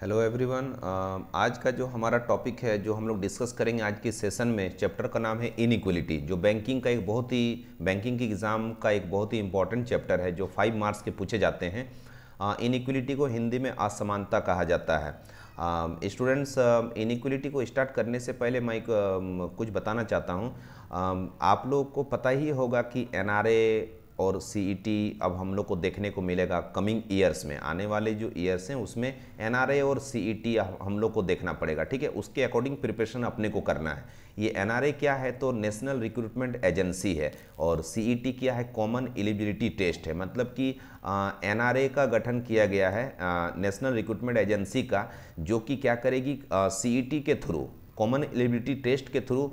Hello everyone. आज का जो हमारा टॉपिक है जो हम लोग डिस्कस करेंगे आज के सेशन में, चैप्टर का नाम है इनइक्वलिटी, जो बैंकिंग की एग्ज़ाम का एक बहुत ही इंपॉर्टेंट चैप्टर है जो 5 मार्क्स के पूछे जाते हैं। इनइक्वलिटी को हिंदी में असमानता कहा जाता है। स्टूडेंट्स, इनइक्वलिटी को स्टार्ट करने से पहले मैं कुछ बताना चाहता हूँ। आप लोग को पता ही होगा कि एनआरए और सीईटी अब हम लोग को देखने को मिलेगा कमिंग ईयर्स में, आने वाले जो ईयर्स हैं उसमें एनआरए और सीईटी हम लोग को देखना पड़ेगा। ठीक है, उसके अकॉर्डिंग प्रिपरेशन अपने को करना है। ये एनआरए क्या है तो नेशनल रिक्रूटमेंट एजेंसी है, और सीईटी क्या है, कॉमन एलिजिबिलिटी टेस्ट है। मतलब कि एनआरए का गठन किया गया है नेशनल रिक्रूटमेंट एजेंसी का, जो कि क्या करेगी, सीईटी के थ्रू, कॉमन एलिजिबिलिटी टेस्ट के थ्रू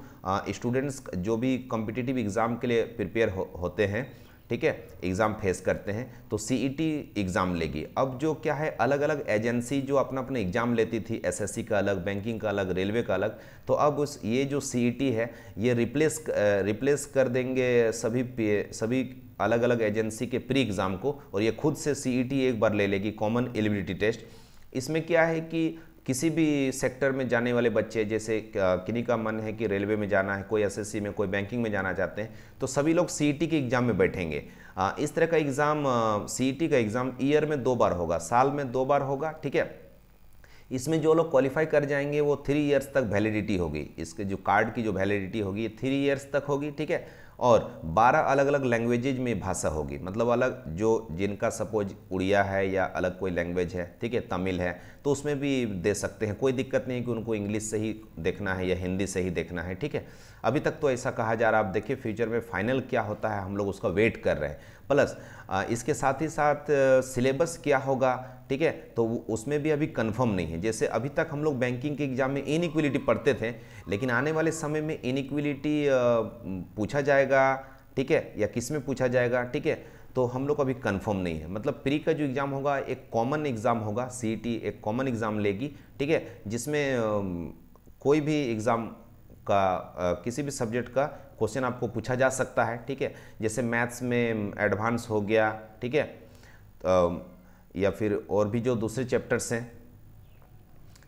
स्टूडेंट्स जो भी कॉम्पिटिटिव एग्ज़ाम के लिए प्रिपेयर होते हैं, ठीक है, एग्ज़ाम फेस करते हैं, तो सीईटी एग्ज़ाम लेगी। अब जो क्या है, अलग अलग एजेंसी जो अपना अपना एग्ज़ाम लेती थी, एसएससी का अलग, बैंकिंग का अलग, रेलवे का अलग, तो अब ये जो सीईटी है ये रिप्लेस कर देंगे सभी अलग अलग एजेंसी के प्री एग्ज़ाम को, और ये खुद से सीईटी एक बार ले लेगी, कॉमन एलिजिबिलिटी टेस्ट। इसमें क्या है कि किसी भी सेक्टर में जाने वाले बच्चे, जैसे किन्हीं का मन है कि रेलवे में जाना है, कोई एसएससी में, कोई बैंकिंग में जाना चाहते हैं, तो सभी लोग सीईटी के एग्ज़ाम में बैठेंगे। इस तरह का एग्ज़ाम, सीईटी का एग्ज़ाम ईयर में 2 बार होगा, साल में 2 बार होगा। ठीक है, इसमें जो लोग क्वालिफाई कर जाएंगे वो 3 इयर्स तक वैलिडिटी होगी, इसके जो कार्ड की जो वैलिडिटी होगी ये 3 इयर्स तक होगी। ठीक है, और 12 अलग अलग लैंग्वेजेज में भाषा होगी, मतलब अलग जो जिनका सपोज उड़िया है या अलग कोई लैंग्वेज है, ठीक है, तमिल है, तो उसमें भी दे सकते हैं, कोई दिक्कत नहीं है कि उनको इंग्लिश से ही देखना है या हिंदी से ही देखना है। ठीक है, अभी तक तो ऐसा कहा जा रहा है, आप देखिए फ्यूचर में फाइनल क्या होता है, हम लोग उसका वेट कर रहे हैं। प्लस इसके साथ ही साथ सिलेबस क्या होगा, ठीक है, तो उसमें भी अभी कंफर्म नहीं है। जैसे अभी तक हम लोग बैंकिंग के एग्जाम में इनइक्वलिटी पढ़ते थे, लेकिन आने वाले समय में इनइक्वलिटी पूछा जाएगा, ठीक है, या किस में पूछा जाएगा, ठीक है, तो हम लोग अभी कंफर्म नहीं है। मतलब प्री का जो एग्ज़ाम होगा एक कॉमन एग्ज़ाम होगा, सीईटी एक कॉमन एग्ज़ाम लेगी, ठीक है, जिसमें कोई भी एग्ज़ाम का किसी भी सब्जेक्ट का क्वेश्चन आपको पूछा जा सकता है। ठीक है, जैसे मैथ्स में एडवांस हो गया, ठीक है, या फिर और भी जो दूसरे चैप्टर्स हैं,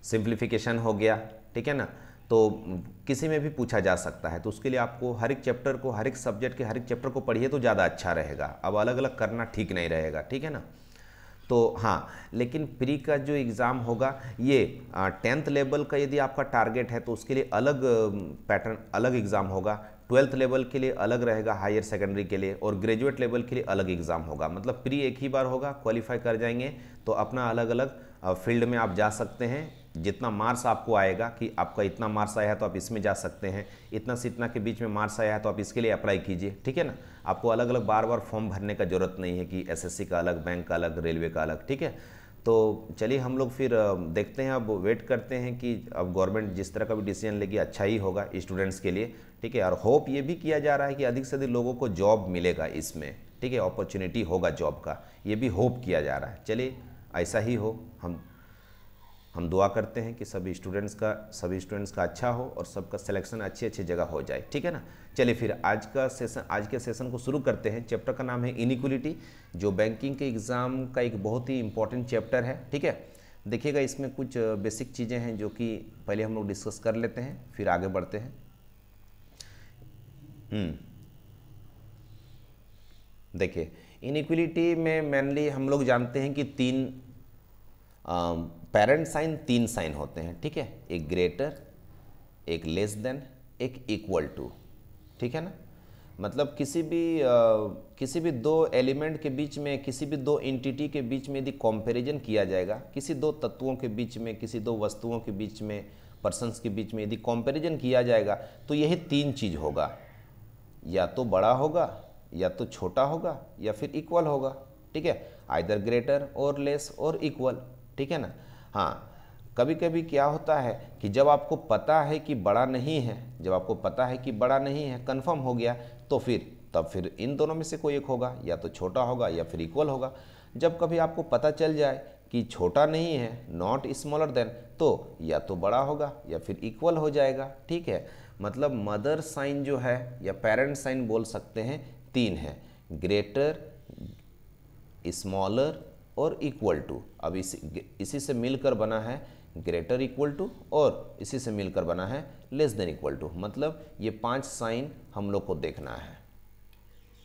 सिंप्लीफिकेशन हो गया, ठीक है ना, तो किसी में भी पूछा जा सकता है। तो उसके लिए आपको हर एक चैप्टर को, हर एक सब्जेक्ट के हर एक चैप्टर को पढ़िए तो ज़्यादा अच्छा रहेगा। अब अलग अलग करना ठीक नहीं रहेगा, ठीक है ना। तो हाँ, लेकिन प्री का जो एग्ज़ाम होगा ये 10th लेवल का यदि आपका टारगेट है तो उसके लिए अलग पैटर्न, अलग एग्ज़ाम होगा। 12th लेवल के लिए अलग रहेगा, हायर सेकेंडरी के लिए, और ग्रेजुएट लेवल के लिए अलग एग्ज़ाम होगा। मतलब प्री एक ही बार होगा, क्वालिफाई कर जाएंगे तो अपना अलग अलग फील्ड में आप जा सकते हैं। जितना मार्क्स आपको आएगा कि आपका इतना मार्क्स आया है तो आप इसमें जा सकते हैं, इतना से इतना के बीच में मार्क्स आया है तो आप इसके लिए अप्लाई कीजिए, ठीक है ना। आपको अलग अलग बार बार फॉर्म भरने का ज़रूरत नहीं है कि एसएससी का अलग, बैंक का अलग, रेलवे का अलग, ठीक है। तो चलिए हम लोग फिर देखते हैं, अब वेट करते हैं कि अब गवर्नमेंट जिस तरह का भी डिसीजन लेगी अच्छा ही होगा स्टूडेंट्स के लिए, ठीक है। और होप ये भी किया जा रहा है कि अधिक से अधिक लोगों को जॉब मिलेगा इसमें, ठीक है, अपॉर्चुनिटी होगा जॉब का, ये भी होप किया जा रहा है। चलिए ऐसा ही हो, हम दुआ करते हैं कि सभी स्टूडेंट्स का अच्छा हो और सबका सिलेक्शन अच्छी अच्छी जगह हो जाए, ठीक है ना। चलिए फिर आज के सेशन को शुरू करते हैं। चैप्टर का नाम है इनइक्वलिटी, जो बैंकिंग के एग्ज़ाम का एक बहुत ही इंपॉर्टेंट चैप्टर है, ठीक है। देखिएगा इसमें कुछ बेसिक चीज़ें हैं जो कि पहले हम लोग डिस्कस कर लेते हैं, फिर आगे बढ़ते हैं। देखिए इनइक्वलिटी में मेनली हम लोग जानते हैं कि पेरेंट साइन 3 साइन होते हैं, ठीक है, एक ग्रेटर, एक लेस देन, एक इक्वल टू, ठीक है ना। मतलब किसी भी दो एलिमेंट के बीच में, किसी भी दो एंटिटी के बीच में यदि कंपैरिजन किया जाएगा, किसी दो तत्वों के बीच में, किसी दो वस्तुओं के बीच में, पर्सन्स के बीच में यदि कंपैरिजन किया जाएगा तो यही 3 चीज़ होगा, या तो बड़ा होगा, या तो छोटा होगा, या फिर इक्वल होगा, ठीक है, आइदर ग्रेटर और लेस और इक्वल, ठीक है ना। हाँ, कभी कभी क्या होता है कि जब आपको पता है कि बड़ा नहीं है, कंफर्म हो गया, तो फिर इन दोनों में से कोई एक होगा, या तो छोटा होगा या फिर इक्वल होगा। जब कभी आपको पता चल जाए कि छोटा नहीं है, नॉट स्मॉलर देन, तो या तो बड़ा होगा या फिर इक्वल हो जाएगा, ठीक है। मतलब मदर साइन जो है या पेरेंट साइन बोल सकते हैं 3 है, ग्रेटर, स्मॉलर और इक्वल टू। अब इसी से मिलकर बना है ग्रेटर इक्वल टू और इसी से मिलकर बना है लेस देन इक्वल टू। मतलब ये 5 साइन हम लोग को देखना है,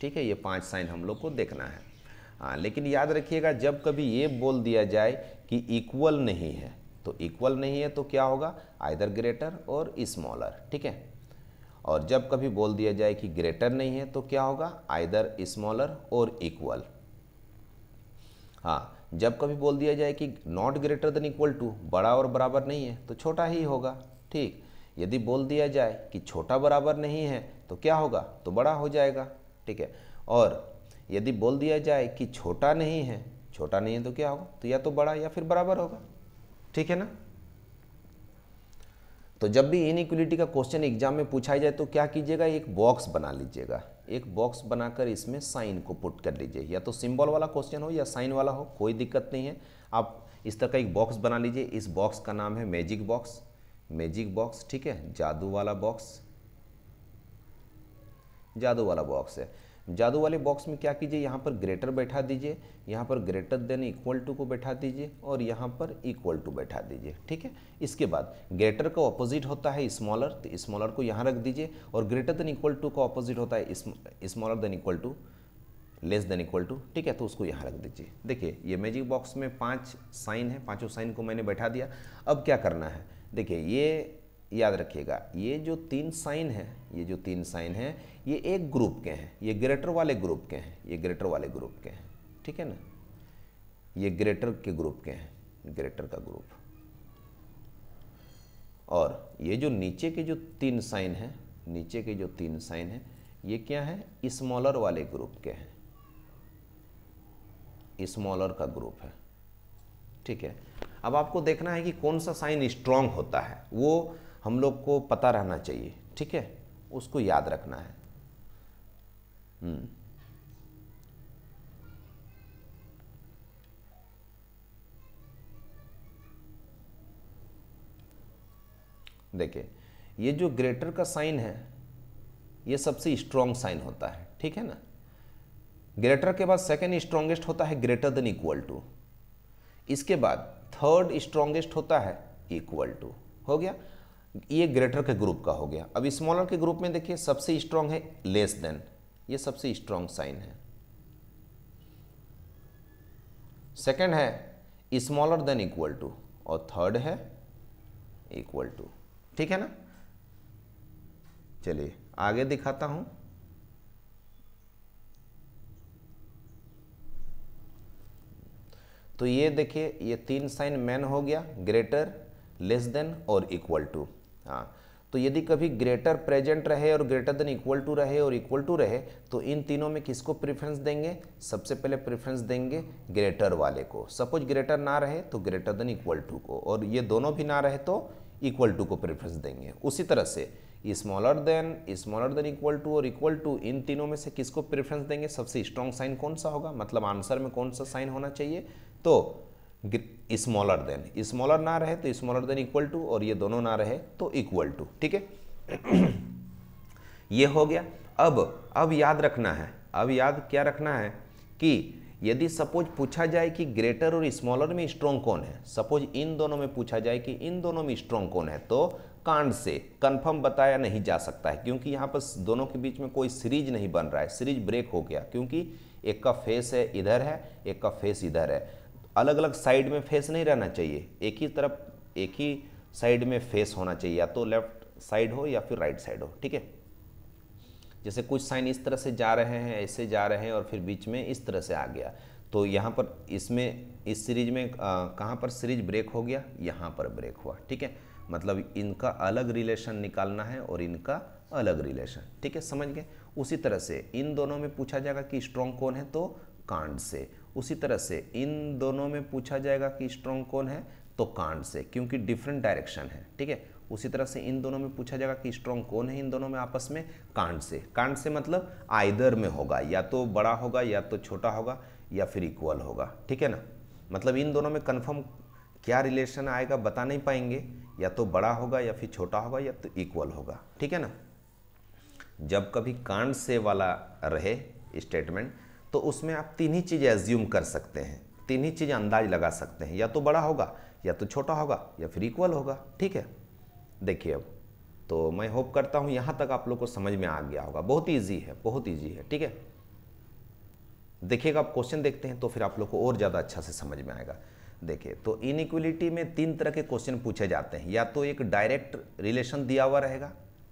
ठीक है, ये 5 साइन हम लोग को देखना है। हाँ, लेकिन याद रखिएगा जब कभी ये बोल दिया जाए कि इक्वल नहीं है, तो इक्वल नहीं है तो क्या होगा, आइदर ग्रेटर और स्मॉलर, ठीक है। और जब कभी बोल दिया जाए कि ग्रेटर नहीं है तो क्या होगा, आइदर स्मॉलर और इक्वल। हाँ, जब कभी बोल दिया जाए कि not greater than equal to, बड़ा और बराबर नहीं है तो छोटा ही होगा, ठीक। यदि बोल दिया जाए कि छोटा बराबर नहीं है तो क्या होगा, तो बड़ा हो जाएगा, ठीक है। और यदि बोल दिया जाए कि छोटा नहीं है तो क्या होगा, तो या तो बड़ा या फिर बराबर होगा, ठीक है ना। तो जब भी इनइक्वलिटी का क्वेश्चन एग्जाम में पूछा जाए तो क्या कीजिएगा, एक बॉक्स बना लीजिएगा, एक बॉक्स बनाकर इसमें साइन को पुट कर लीजिए, या तो सिंबल वाला क्वेश्चन हो या साइन वाला हो, कोई दिक्कत नहीं है। आप इस तरह का एक बॉक्स बना लीजिए। इस बॉक्स का नाम है मैजिक बॉक्स, मैजिक बॉक्स, ठीक है, जादू वाला बॉक्स, जादू वाला बॉक्स है। जादू वाले बॉक्स में क्या कीजिए, यहाँ पर ग्रेटर बैठा दीजिए, यहाँ पर ग्रेटर देन इक्वल टू को बैठा दीजिए और यहाँ पर इक्वल टू बैठा दीजिए, ठीक है। इसके बाद ग्रेटर का ऑपोजिट होता है स्मॉलर, तो स्मॉलर को यहाँ रख दीजिए, और ग्रेटर देन इक्वल टू का ऑपोजिट होता है smaller than equal to, less than equal to, ठीक है, तो उसको यहाँ रख दीजिए। देखिए ये मैजिक बॉक्स में 5 साइन है, 5 साइन को मैंने बैठा दिया। अब क्या करना है, देखिए ये याद रखिएगा, ये जो 3 साइन है, ये जो 3 साइन है, ये एक ग्रुप के हैं, ये ग्रेटर वाले ग्रुप के हैं, ये ग्रेटर वाले ग्रुप के हैं, ठीक है ना, ये ग्रेटर के ग्रुप के हैं, ग्रेटर का ग्रुप। और ये जो नीचे के जो 3 साइन है, नीचे के जो 3 साइन है, ये क्या है, स्मॉलर वाले ग्रुप के हैं, स्मॉलर का ग्रुप है, ठीक है। अब आपको देखना है कि कौन सा साइन स्ट्रांग होता है, वो हम लोग को पता रहना चाहिए, ठीक है, उसको याद रखना है। देखिए ये जो ग्रेटर का साइन है, ये सबसे स्ट्रांग साइन होता है, ठीक है ना। ग्रेटर के बाद सेकेंड स्ट्रांगेस्ट होता है ग्रेटर देन इक्वल टू, इसके बाद थर्ड स्ट्रांगेस्ट होता है इक्वल टू, हो गया, ये ग्रेटर के ग्रुप का हो गया। अब स्मॉलर के ग्रुप में देखिए सबसे स्ट्रांग है लेस देन, ये सबसे स्ट्रांग साइन है। सेकंड है स्मॉलर देन इक्वल टू, और थर्ड है इक्वल टू, ठीक है ना। चलिए आगे दिखाता हूं। तो ये देखिए ये 3 साइन मैन हो गया, ग्रेटर, लेस देन और इक्वल टू। हाँ, तो यदि कभी ग्रेटर प्रेजेंट रहे और ग्रेटर देन इक्वल टू रहे और इक्वल टू रहे, तो इन तीनों में किसको प्रेफरेंस देंगे, सबसे पहले प्रेफरेंस देंगे ग्रेटर वाले को। सपोज ग्रेटर ना रहे तो ग्रेटर देन इक्वल टू को, और ये दोनों भी ना रहे तो इक्वल टू को प्रेफरेंस देंगे। उसी तरह से स्मॉलर देन इक्वल टू और इक्वल टू, इन तीनों में से किसको प्रेफरेंस देंगे, सबसे स्ट्रॉन्ग साइन कौन सा होगा, मतलब आंसर में कौन सा साइन होना चाहिए, तो स्मॉलर ना रहे तो स्मॉलर देन इक्वल टू, और ये दोनों ना रहे तो इक्वल टू, ठीक है। ये हो गया। अब याद रखना है, अब याद क्या रखना है कि यदि सपोज पूछा जाए कि ग्रेटर और स्मॉलर में स्ट्रॉन्ग कौन है, सपोज इन दोनों में पूछा जाए कि इन दोनों में स्ट्रॉन्ग कौन है, तो कांड से कंफर्म बताया नहीं जा सकता है, क्योंकि यहाँ पर दोनों के बीच में कोई सीरीज नहीं बन रहा है, सीरीज ब्रेक हो गया, क्योंकि एक का फेस है इधर है, एक का फेस इधर है, अलग अलग साइड में फेस नहीं रहना चाहिए, एक ही तरफ एक ही साइड में फेस होना चाहिए, या तो लेफ्ट साइड हो या फिर राइट साइड हो, ठीक है। जैसे कुछ साइन इस तरह से जा रहे हैं, ऐसे जा रहे हैं, और फिर बीच में इस तरह से आ गया, तो यहाँ पर इसमें इस सीरीज में कहाँ पर सीरीज ब्रेक हो गया, यहाँ पर ब्रेक हुआ, ठीक है। मतलब इनका अलग रिलेशन निकालना है और इनका अलग रिलेशन, ठीक है, समझ गए। उसी तरह से इन दोनों में पूछा जाएगा कि स्ट्रॉन्ग कौन है, तो कांड से। उसी तरह से इन दोनों में पूछा जाएगा कि स्ट्रॉन्ग कौन है, तो कांड से, क्योंकि डिफरेंट डायरेक्शन है, ठीक है। उसी तरह से इन दोनों में पूछा जाएगा कि स्ट्रॉन्ग कौन है इन दोनों में आपस में, कांड से। कांड से मतलब आइदर में होगा, या तो बड़ा होगा या तो छोटा होगा या फिर इक्वल होगा, ठीक है ना। मतलब इन दोनों में कन्फर्म क्या रिलेशन आएगा बता नहीं पाएंगे, या तो बड़ा होगा या फिर छोटा होगा या तो इक्वल होगा, ठीक है ना। जब कभी कांड से वाला रहे स्टेटमेंट, तो उसमें आप 3 ही चीज़ें एज्यूम कर सकते हैं, तीन ही चीज़ अंदाज लगा सकते हैं, या तो बड़ा होगा, या तो छोटा होगा, या फिर इक्वल होगा। ठीक है, देखिए अब तो मैं होप करता हूँ यहाँ तक आप लोग को समझ में आ गया होगा। बहुत ईजी है, बहुत ईजी है। ठीक है, देखिएगा, आप क्वेश्चन देखते हैं तो फिर आप लोग को और ज़्यादा अच्छा से समझ में आएगा। देखिए, तो इनइक्वलिटी में तीन तरह के क्वेश्चन पूछे जाते हैं। या तो एक डायरेक्ट रिलेशन दिया हुआ रहेगा,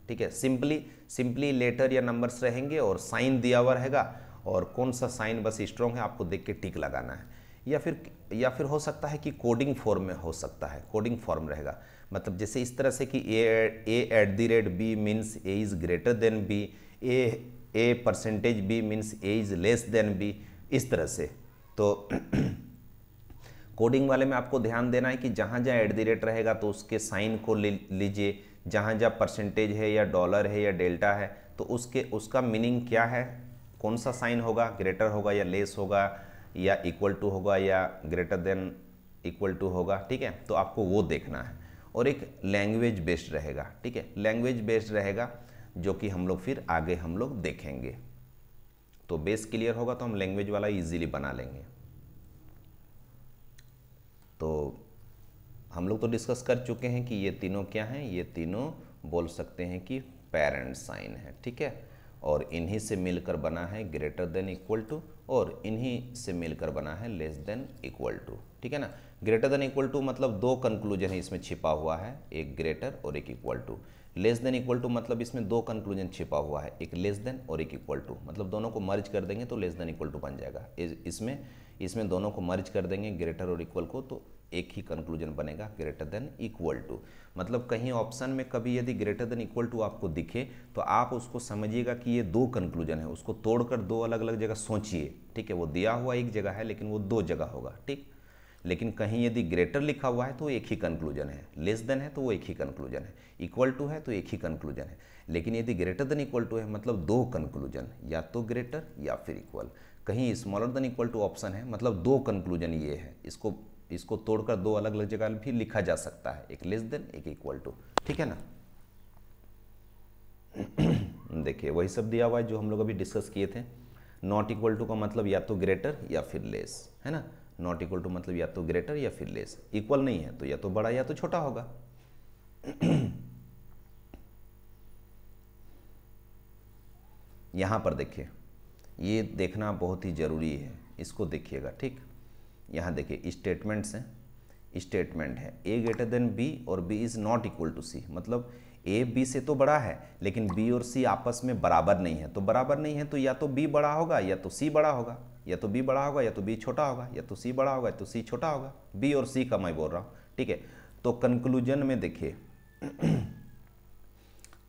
ठीक है, सिंपली लेटर या नंबर्स रहेंगे और साइन दिया हुआ रहेगा, और कौन सा साइन बस स्ट्रॉन्ग है आपको देख के टिक लगाना है। या फिर हो सकता है कि कोडिंग फॉर्म में हो सकता है, कोडिंग फॉर्म रहेगा, मतलब जैसे इस तरह से कि a@b means a is greater than b, a%b means a is less than b, इस तरह से। तो कोडिंग वाले में आपको ध्यान देना है कि जहाँ रहेगा तो उसके साइन को लीजिए, जहाँ परसेंटेज है या डॉलर है या डेल्टा है तो उसका मीनिंग क्या है, कौन सा साइन होगा, ग्रेटर होगा या लेस होगा, या इक्वल टू होगा या ग्रेटर देन इक्वल टू होगा। ठीक है, तो आपको वो देखना है। और एक लैंग्वेज बेस्ड रहेगा, ठीक है, लैंग्वेज बेस्ड रहेगा, जो कि हम लोग फिर आगे हम लोग देखेंगे। तो बेस क्लियर होगा तो हम लैंग्वेज वाला इजीली बना लेंगे। तो हम लोग तो डिस्कस कर चुके हैं कि ये तीनों क्या हैं, ये तीनों बोल सकते हैं कि पेरेंट साइन है। ठीक है, और इन्हीं से मिलकर बना है ग्रेटर देन इक्वल टू, और इन्हीं से मिलकर बना है लेस देन इक्वल टू। ठीक है ना, ग्रेटर देन इक्वल टू मतलब दो कंक्लूजन है इसमें छिपा हुआ है, एक ग्रेटर और एक equal to. Less than equal to मतलब इसमें दो कंक्लूजन छिपा हुआ है, एक लेस देन और एक इक्वल टू, मतलब दोनों को मर्ज कर देंगे तो लेस देन इक्वल टू बन जाएगा। इसमें दोनों को मर्ज कर देंगे ग्रेटर और इक्वल को, तो एक ही कंक्लूजन बनेगा ग्रेटर देन इक्वल टू। मतलब कहीं ऑप्शन में कभी यदि ग्रेटर देन इक्वल टू आपको दिखे तो आप उसको समझिएगा कि ये दो कंक्लूजन है, उसको तोड़कर दो अलग अलग जगह सोचिए। ठीक है, वो दिया हुआ एक जगह है लेकिन वो दो जगह होगा। ठीक, लेकिन कहीं यदि ग्रेटर लिखा हुआ है तो एक ही कंक्लूजन है, लेस देन है तो वो एक ही कंक्लूजन है, इक्वल टू है तो एक ही कंक्लूजन है। लेकिन यदि ग्रेटर देन इक्वल टू है मतलब दो कंक्लूजन, या तो ग्रेटर या फिर इक्वल। कहीं smaller than equal to option है मतलब दो कंक्लूजन ये है, इसको तोड़कर दो अलग अलग जगह भी लिखा जा सकता है, एक लेस देन एक इक्वल टू। ठीक है ना, देखिए वही सब दिया हुआ है जो हम लोग अभी डिस्कस किए थे। नॉट इक्वल टू का मतलब या तो ग्रेटर या फिर लेस, है ना। नॉट इक्वल टू मतलब या तो ग्रेटर या फिर लेस, इक्वल नहीं है तो या तो बड़ा या तो छोटा होगा। यहां पर देखिए, ये देखना बहुत ही जरूरी है, इसको देखिएगा। ठीक, यहाँ देखिए स्टेटमेंट्स हैं, स्टेटमेंट है ए ग्रेटर देन बी और B is not equal to C, मतलब ए बी से तो बड़ा है लेकिन बी और सी आपस में बराबर नहीं है। तो बराबर नहीं है तो या तो बी बड़ा होगा या तो सी बड़ा होगा, या तो बी बड़ा होगा या तो बी छोटा होगा, या तो सी बड़ा होगा या तो सी छोटा होगा। बी और सी का मैं बोल रहा हूँ। ठीक है, तो कंक्लूजन में देखिए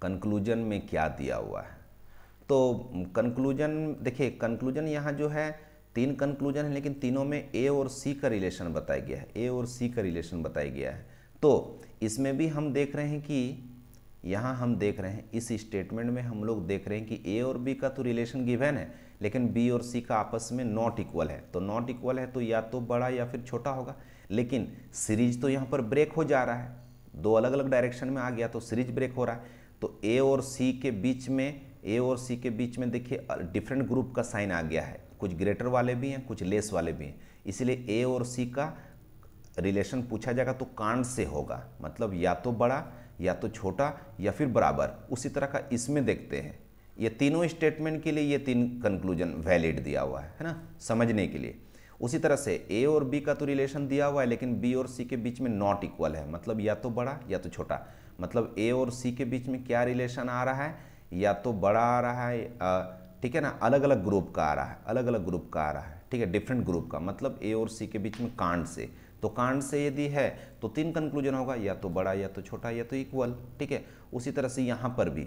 कंक्लूजन में क्या दिया हुआ है। तो कंक्लूजन देखिए, कंक्लूजन यहाँ जो है तीन कंक्लूजन है लेकिन तीनों में ए और सी का रिलेशन बताया गया है, ए और सी का रिलेशन बताया गया है। तो इसमें भी हम देख रहे हैं कि यहाँ हम देख रहे हैं इस स्टेटमेंट में हम लोग देख रहे हैं कि ए और बी का तो रिलेशन गिवन है लेकिन बी और सी का आपस में नॉट इक्वल है। तो नॉट इक्वल है तो या तो बड़ा या फिर छोटा होगा, लेकिन सीरीज तो यहाँ पर ब्रेक हो जा रहा है, दो अलग अलग डायरेक्शन में आ गया तो सीरीज ब्रेक हो रहा है। तो ए और सी के बीच में देखिए डिफरेंट ग्रुप का साइन आ गया है, कुछ ग्रेटर वाले भी हैं कुछ लेस वाले भी हैं, इसलिए ए और सी का रिलेशन पूछा जाएगा तो कांड से होगा, मतलब या तो बड़ा या तो छोटा या फिर बराबर। उसी तरह का इसमें देखते हैं, ये तीनों स्टेटमेंट के लिए ये तीन कंक्लूजन वैलिड दिया हुआ है ना, समझने के लिए। उसी तरह से ए और बी का तो रिलेशन दिया हुआ है लेकिन बी और सी के बीच में नॉट इक्वल है, मतलब या तो बड़ा या तो छोटा। मतलब ए और सी के बीच में क्या रिलेशन आ रहा है, या तो बड़ा आ रहा है, ठीक है ना, अलग अलग ग्रुप का आ रहा है, अलग अलग ग्रुप का आ रहा है, ठीक है, डिफरेंट ग्रुप का, मतलब ए और सी के बीच में कांड से। तो कांड से यदि है तो तीन कंक्लूजन होगा, या तो बड़ा या तो छोटा या तो इक्वल। ठीक है, उसी तरह से यहाँ पर भी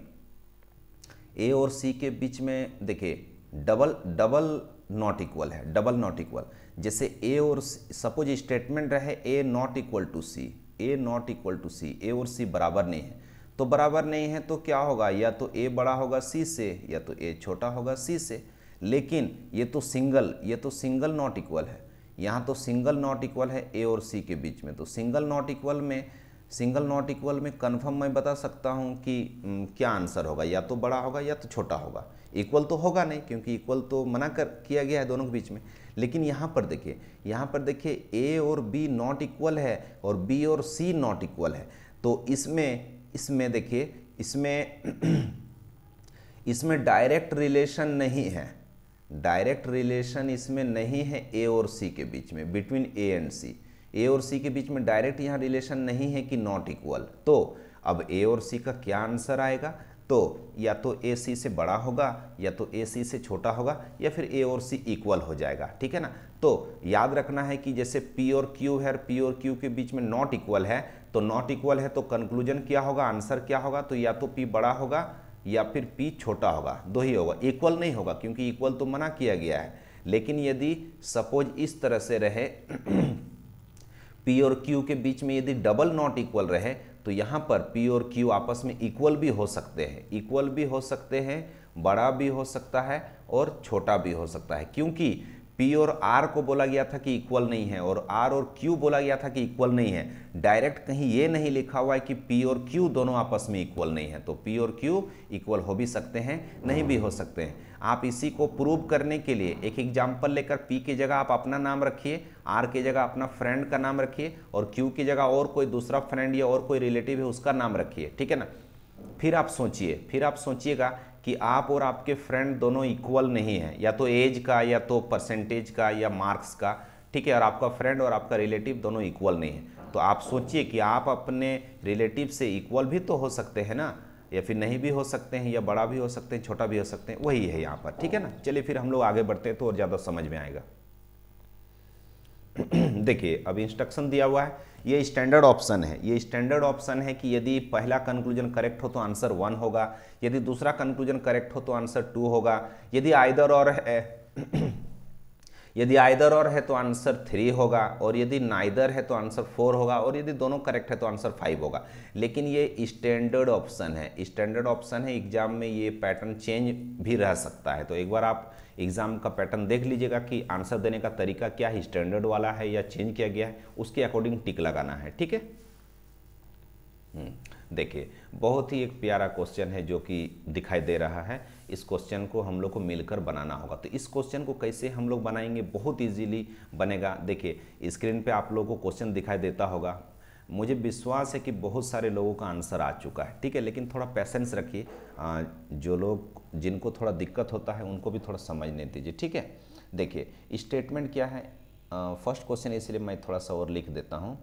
ए और सी के बीच में देखिए डबल नॉट इक्वल है, डबल नॉट इक्वल। जैसे ए और सपोज स्टेटमेंट रहे A not equal to C, A not equal to C, A और सी बराबर नहीं है। तो बराबर नहीं है तो क्या होगा, या तो ए बड़ा होगा सी से या तो ए छोटा होगा सी से। लेकिन ये तो सिंगल नॉट इक्वल है, यहाँ तो सिंगल नॉट इक्वल है ए और सी के बीच में। तो सिंगल नॉट इक्वल में कन्फर्म मैं बता सकता हूँ कि क्या आंसर होगा, या तो बड़ा होगा या तो छोटा होगा। इक्वल तो होगा नहीं क्योंकि इक्वल तो मना कर किया गया है दोनों के बीच में। लेकिन यहाँ पर देखिए, ए और बी नॉट इक्वल है और बी और सी नॉट इक्वल है। तो इसमें देखिए, इसमें डायरेक्ट रिलेशन नहीं है, डायरेक्ट रिलेशन इसमें नहीं है ए और सी के बीच में, between A and C. A और सी के बीच में डायरेक्ट यहाँ रिलेशन नहीं है कि नॉट इक्वल। तो अब ए और सी का क्या आंसर आएगा? तो या तो ए सी से बड़ा होगा, या तो ए सी से छोटा होगा, या फिर ए और सी इक्वल हो जाएगा, ठीक है ना। तो याद रखना है कि जैसे पी और क्यू है, पी और क्यू के बीच में नॉट इक्वल है, तो नॉट इक्वल है तो कंक्लूजन क्या होगा, आंसर क्या होगा? तो या तो पी बड़ा होगा या फिर पी छोटा होगा, दो ही होगा, इक्वल नहीं होगा, क्योंकि इक्वल तो मना किया गया है। लेकिन यदि सपोज इस तरह से रहे पी और क्यू के बीच में यदि डबल नॉट इक्वल रहे, तो यहाँ पर पी और क्यू आपस में इक्वल भी हो सकते हैं, इक्वल भी हो सकते हैं, बड़ा भी हो सकता है और छोटा भी हो सकता है, क्योंकि पी और आर को बोला गया था कि इक्वल नहीं है और आर और क्यू बोला गया था कि इक्वल नहीं है। डायरेक्ट कहीं ये नहीं लिखा हुआ है कि पी और क्यू दोनों आपस में इक्वल नहीं है। तो पी और क्यू इक्वल हो भी सकते हैं, नहीं भी हो सकते हैं। आप इसी को प्रूव करने के लिए एक एग्जाम्पल लेकर पी की जगह आप अपना नाम रखिए, आर की जगह अपना फ्रेंड का नाम रखिए और क्यू की जगह और कोई दूसरा फ्रेंड या और कोई रिलेटिव है उसका नाम रखिए, ठीक है ना। फिर आप सोचिएगा कि आप और आपके फ्रेंड दोनों इक्वल नहीं है, या तो एज का, या तो परसेंटेज का, या मार्क्स का, ठीक है, और आपका फ्रेंड और आपका रिलेटिव दोनों इक्वल नहीं है। तो आप सोचिए कि आप अपने रिलेटिव से इक्वल भी तो हो सकते हैं ना, या फिर नहीं भी हो सकते हैं, या बड़ा भी हो सकते हैं, छोटा भी हो सकते हैं, वही है यहाँ पर, ठीक है ना। चलिए फिर हम लोग आगे बढ़ते हैं तो और ज़्यादा समझ में आएगा। देखिए अब इंस्ट्रक्शन दिया हुआ है, ये स्टैंडर्ड ऑप्शन है, ये स्टैंडर्ड ऑप्शन है कि यदि पहला कंक्लूजन करेक्ट हो तो आंसर 1 होगा, यदि दूसरा कंक्लूजन करेक्ट हो तो आंसर 2 होगा, यदि आइदर और है यदि आइदर और है तो आंसर 3 होगा, और यदि नाइदर है तो आंसर 4 होगा, और यदि दोनों करेक्ट है तो आंसर 5 होगा। लेकिन ये स्टैंडर्ड ऑप्शन है, स्टैंडर्ड ऑप्शन है, एग्जाम में ये पैटर्न चेंज भी रह सकता है। तो एक बार आप एग्जाम का पैटर्न देख लीजिएगा कि आंसर देने का तरीका क्या है, स्टैंडर्ड वाला है या चेंज किया गया है, उसके अकॉर्डिंग टिक लगाना है, ठीक है। देखिए बहुत ही एक प्यारा क्वेश्चन है जो कि दिखाई दे रहा है। इस क्वेश्चन को हम लोग को मिलकर बनाना होगा। तो इस क्वेश्चन को कैसे हम लोग बनाएंगे, बहुत इजीली बनेगा। देखिए स्क्रीन पे आप लोगों को क्वेश्चन दिखाई देता होगा, मुझे विश्वास है कि बहुत सारे लोगों का आंसर आ चुका है, ठीक है। लेकिन थोड़ा पेशेंस रखिए, जो लोग जिनको थोड़ा दिक्कत होता है उनको भी थोड़ा समझने दीजिए, ठीक है। देखिए स्टेटमेंट क्या है, फर्स्ट क्वेश्चन, इसलिए मैं थोड़ा सा और लिख देता हूँ।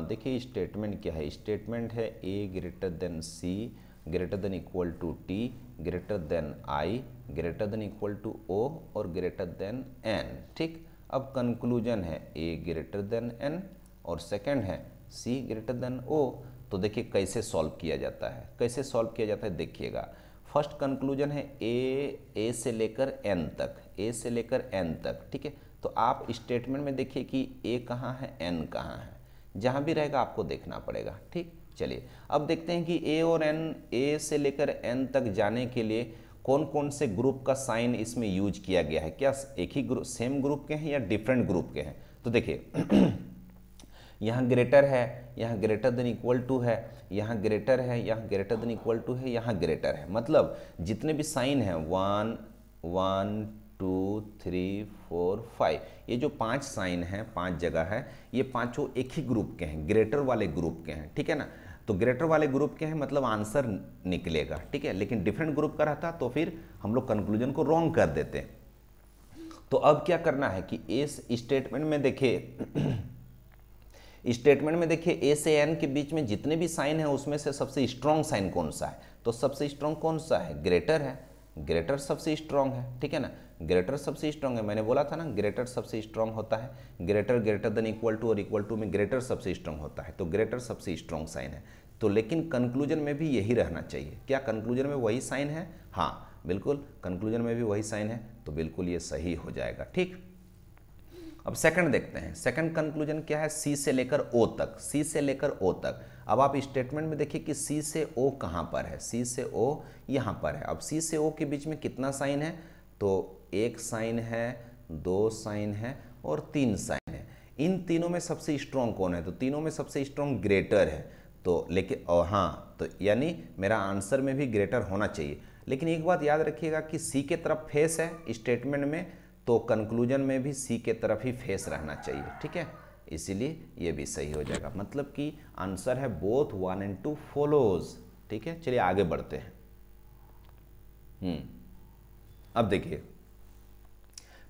देखिए स्टेटमेंट क्या है, स्टेटमेंट है A greater than C greater than equal to T greater than I greater than equal to O और ग्रेटर देन एन, ठीक। अब कंक्लूजन है ए ग्रेटर देन एन और सेकंड है सी ग्रेटर देन ओ। तो देखिए कैसे सॉल्व किया जाता है, कैसे सॉल्व किया जाता है देखिएगा। फर्स्ट कंक्लूजन है ए से लेकर एन तक, ए से लेकर एन तक, ठीक है। तो आप स्टेटमेंट में देखिए कि ए कहाँ है, एन कहाँ है, जहाँ भी रहेगा आपको देखना पड़ेगा, ठीक। चलिए अब देखते हैं कि ए और एन, ए से लेकर एन तक जाने के लिए कौन कौन से ग्रुप का साइन इसमें यूज किया गया है, क्या एक ही ग्रुप, सेम ग्रुप के हैं या डिफरेंट ग्रुप के हैं। तो देखिए यहाँ ग्रेटर है, यहाँ ग्रेटर देन इक्वल टू है, यहाँ ग्रेटर है, यहाँ ग्रेटर देन इक्वल टू है, यहाँ ग्रेटर है। मतलब जितने भी साइन हैं 1 1 2 3 4 5, ये जो 5 साइन हैं, 5 जगह है, ये पांचों एक ही ग्रुप के हैं, ग्रेटर वाले ग्रुप के हैं, ठीक है ना। तो ग्रेटर वाले ग्रुप के हैं मतलब आंसर निकलेगा, ठीक है। लेकिन डिफरेंट ग्रुप का रहता तो फिर हम लोग कंक्लूजन को रॉन्ग कर देते। तो अब क्या करना है कि इस स्टेटमेंट में देखिए, स्टेटमेंट में देखिए ए से एन के बीच में जितने भी साइन हैं उसमें से सबसे स्ट्रॉन्ग साइन कौन सा है, तो सबसे स्ट्रॉन्ग कौन सा है, ग्रेटर है, ग्रेटर सबसे स्ट्रॉन्ग है, ठीक है ना। ग्रेटर सबसे स्ट्रॉन्ग है, मैंने बोला था ना ग्रेटर सबसे स्ट्रॉन्ग होता है, greater greater than equal to और इक्वल टू में ग्रेटर सबसे स्ट्रॉन्ग होता है, तो ग्रेटर सबसे स्ट्रॉन्ग साइन है। तो लेकिन कंक्लूजन में भी यही रहना चाहिए, क्या कंक्लूजन में वही साइन है, हाँ बिल्कुल कंक्लूजन में भी वही साइन है, तो बिल्कुल ये सही हो जाएगा, ठीक। अब सेकंड देखते हैं, सेकंड कंक्लूजन क्या है, सी से लेकर ओ तक, सी से लेकर ओ तक। अब आप स्टेटमेंट में देखिए कि सी से ओ कहाँ पर है, सी से ओ यहाँ पर है। अब सी से ओ के बीच में कितना साइन है, तो एक साइन है, 2 साइन है और 3 साइन है। इन तीनों में सबसे स्ट्रॉन्ग कौन है, तो तीनों में सबसे स्ट्रॉन्ग ग्रेटर है। तो लेकिन हाँ, तो यानी मेरा आंसर में भी ग्रेटर होना चाहिए। लेकिन एक बात याद रखिएगा कि सी के तरफ फेस है स्टेटमेंट में, तो कंक्लूजन में भी सी के तरफ ही फेस रहना चाहिए, ठीक है, इसीलिए ये भी सही हो जाएगा। मतलब कि आंसर है बोथ 1 and 2 फॉलोज, ठीक है। चलिए आगे बढ़ते हैं। अब देखिए,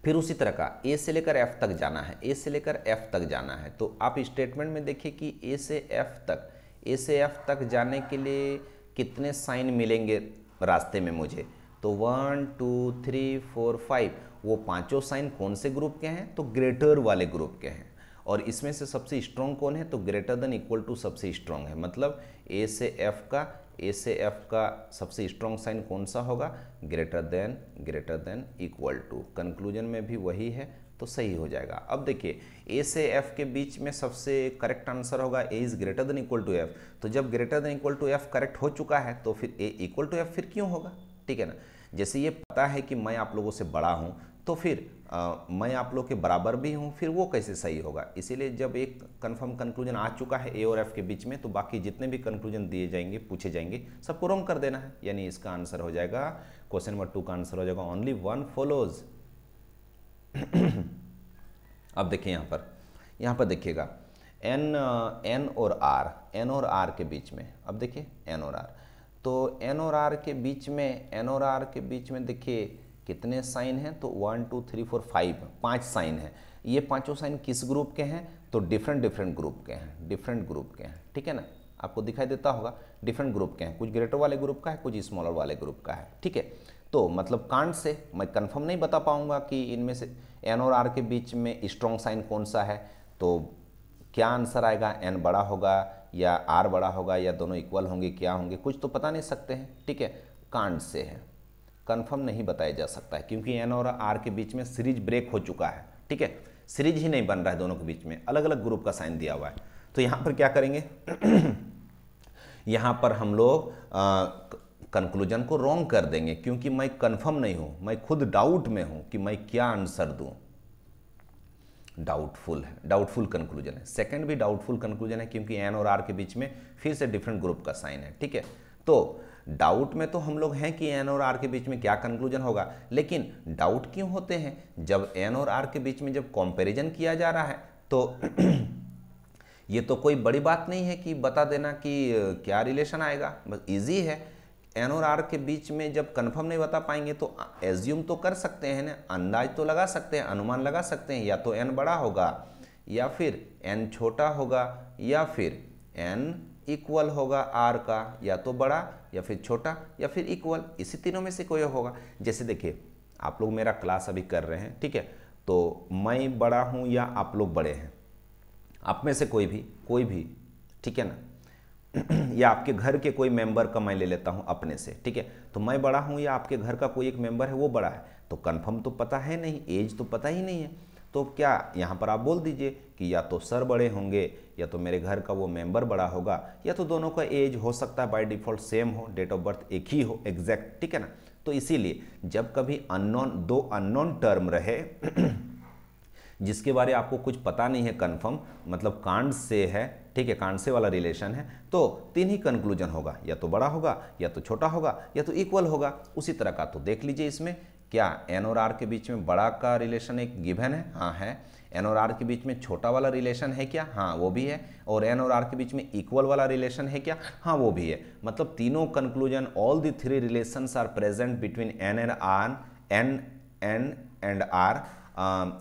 फिर उसी तरह का ए से लेकर एफ तक जाना है, ए से लेकर एफ तक जाना है। तो आप स्टेटमेंट में देखिए कि ए से एफ तक जाने के लिए कितने साइन मिलेंगे रास्ते में मुझे। तो 1 2 3 4 5, वो पांचों साइन कौन से ग्रुप के हैं? तो ग्रेटर वाले ग्रुप के हैं। और इसमें से सबसे स्ट्रॉन्ग कौन है? तो ग्रेटर देन इक्वल टू सबसे स्ट्रॉन्ग है। मतलब ए से एफ का सबसे स्ट्रॉन्ग साइन कौन सा होगा? Greater than equal to. Conclusion में भी वही है, तो सही हो जाएगा। अब देखिए, ए से एफ के बीच में सबसे करेक्ट आंसर होगा A is greater than equal to F. तो जब greater than equal to F correct हो चुका है तो फिर ए इक्वल टू एफ फिर क्यों होगा? ठीक है ना। जैसे ये पता है कि मैं आप लोगों से बड़ा हूँ, तो फिर मैं आप लोग के बराबर भी हूँ, फिर वो कैसे सही होगा? इसीलिए जब एक कंफर्म कंक्लूजन आ चुका है ए और एफ के बीच में, तो बाकी जितने भी कंक्लूजन दिए जाएंगे, पूछे जाएंगे, सबको रॉन्ग कर देना है। यानी इसका आंसर हो जाएगा, क्वेश्चन नंबर 2 का आंसर हो जाएगा ओनली 1 फॉलोज। अब देखिए यहाँ पर देखिएगा एन और आर के बीच में। अब देखिए एन और आर, तो एन और आर के बीच में देखिए कितने साइन हैं? तो 1 2 3 4 5, 5 साइन हैं। ये पांचों साइन किस ग्रुप के हैं? तो डिफरेंट ग्रुप के हैं, ठीक है ना। आपको दिखाई देता होगा, डिफरेंट ग्रुप के हैं, कुछ ग्रेटर वाले ग्रुप का है, कुछ स्मॉलर वाले ग्रुप का है, ठीक है। तो मतलब कांट से मैं कंफर्म नहीं बता पाऊंगा कि इनमें से एन और आर के बीच में स्ट्रॉन्ग साइन कौन सा है। तो क्या आंसर आएगा? एन बड़ा होगा या आर बड़ा होगा या दोनों इक्वल होंगे, क्या होंगे, कुछ तो पता नहीं सकते हैं, ठीक है। कांट से है, कंफर्म नहीं बताया जा सकता है, क्योंकि एन और आर के बीच में सीरीज ब्रेक हो चुका है, ठीक है। सीरीज ही नहीं बन रहा है दोनों के बीच में, अलग अलग ग्रुप का साइन दिया हुआ है। तो यहाँ पर क्या करेंगे? यहाँ पर हम लोग कंक्लूजन को रॉन्ग कर देंगे, क्योंकि मैं कंफर्म नहीं हूँ, मैं खुद डाउट में हूँ कि मैं क्या आंसर दूँ। डाउटफुल कंक्लूजन है। सेकंड भी डाउटफुल कंक्लूजन है, क्योंकि एन और आर के बीच में फिर से डिफरेंट ग्रुप का साइन है, ठीक है। तो डाउट में तो हम लोग हैं कि एन और आर के बीच में क्या कंक्लूजन होगा, लेकिन डाउट क्यों होते हैं? जब एन और आर के बीच में जब कंपैरिजन किया जा रहा है, तो ये तो कोई बड़ी बात नहीं है कि बता देना कि क्या रिलेशन आएगा, बस इजी है। एन और आर के बीच में जब कंफर्म नहीं बता पाएंगे तो एज्यूम तो कर सकते हैं ना, अंदाज तो लगा सकते हैं, अनुमान लगा सकते हैं, या तो एन बड़ा होगा या फिर एन छोटा होगा या फिर एन इक्वल होगा आर का, या तो बड़ा या फिर छोटा या फिर इक्वल, इसी तीनों में से कोई होगा। जैसे देखिए, आप लोग मेरा क्लास अभी कर रहे हैं, ठीक है, तो मैं बड़ा हूँ या आप लोग बड़े हैं, आप में से कोई भी, ठीक है ना, या आपके घर के कोई मेंबर का मैं ले लेता हूं अपने से, ठीक है। तो मैं बड़ा हूं या आपके घर का कोई एक मेंबर है वो बड़ा है, तो कंफर्म तो पता है नहीं, एज तो पता ही नहीं है। तो क्या यहाँ पर आप बोल दीजिए कि या तो सर बड़े होंगे, या तो मेरे घर का वो मेंबर बड़ा होगा, या तो दोनों का एज हो सकता है बाय डिफॉल्ट सेम हो, डेट ऑफ बर्थ एक ही हो एग्जैक्ट, ठीक है ना। तो इसीलिए जब कभी दो अननोन टर्म रहे जिसके बारे आपको कुछ पता नहीं है कंफर्म, मतलब कांड से है, ठीक है, कांड से वाला रिलेशन है, तो तीन ही कंक्लूजन होगा, या तो बड़ा होगा या तो छोटा होगा या तो इक्वल होगा। उसी तरह का तो देख लीजिए, इसमें क्या एन और आर के बीच में बड़ा का रिलेशन एक गिवन है? हाँ है। एन और आर के बीच में छोटा वाला रिलेशन है क्या? हाँ वो भी है। और एन और आर के बीच में इक्वल वाला रिलेशन है क्या? हाँ वो भी है। मतलब तीनों conclusion, all the three relations are present between N and R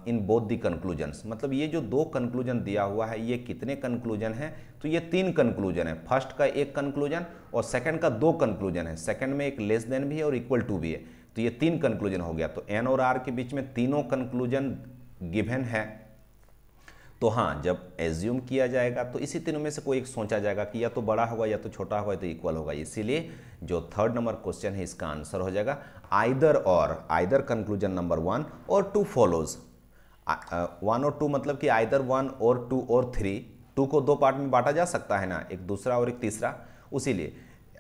in both the conclusions. मतलब ये जो दो कंक्लूजन दिया हुआ है, ये कितने कंक्लूजन हैं? तो ये 3 कंक्लूजन है। फर्स्ट का एक कंक्लूजन और सेकंड का 2 कंक्लूजन है। सेकंड में एक लेस देन भी है और इक्वल टू भी है, तो ये 3 कंक्लूजन हो गया। तो एन और आर के बीच में तीनों कंक्लूजन गिवन है। तो हाँ, जब एज्यूम किया जाएगा तो इसी तीनों में से कोई एक सोचा जाएगा कि या तो बड़ा होगा या तो छोटा होगा या तो इक्वल होगा। इसीलिए जो थर्ड नंबर क्वेश्चन है इसका आंसर हो जाएगा आइदर कंक्लूजन नंबर 1 और 2 फॉलोज। 1 और 2 मतलब कि आइदर 1 और 2 और 3, 2 को 2 पार्ट में बांटा जा सकता है ना, एक दूसरा और एक तीसरा। उसीलिए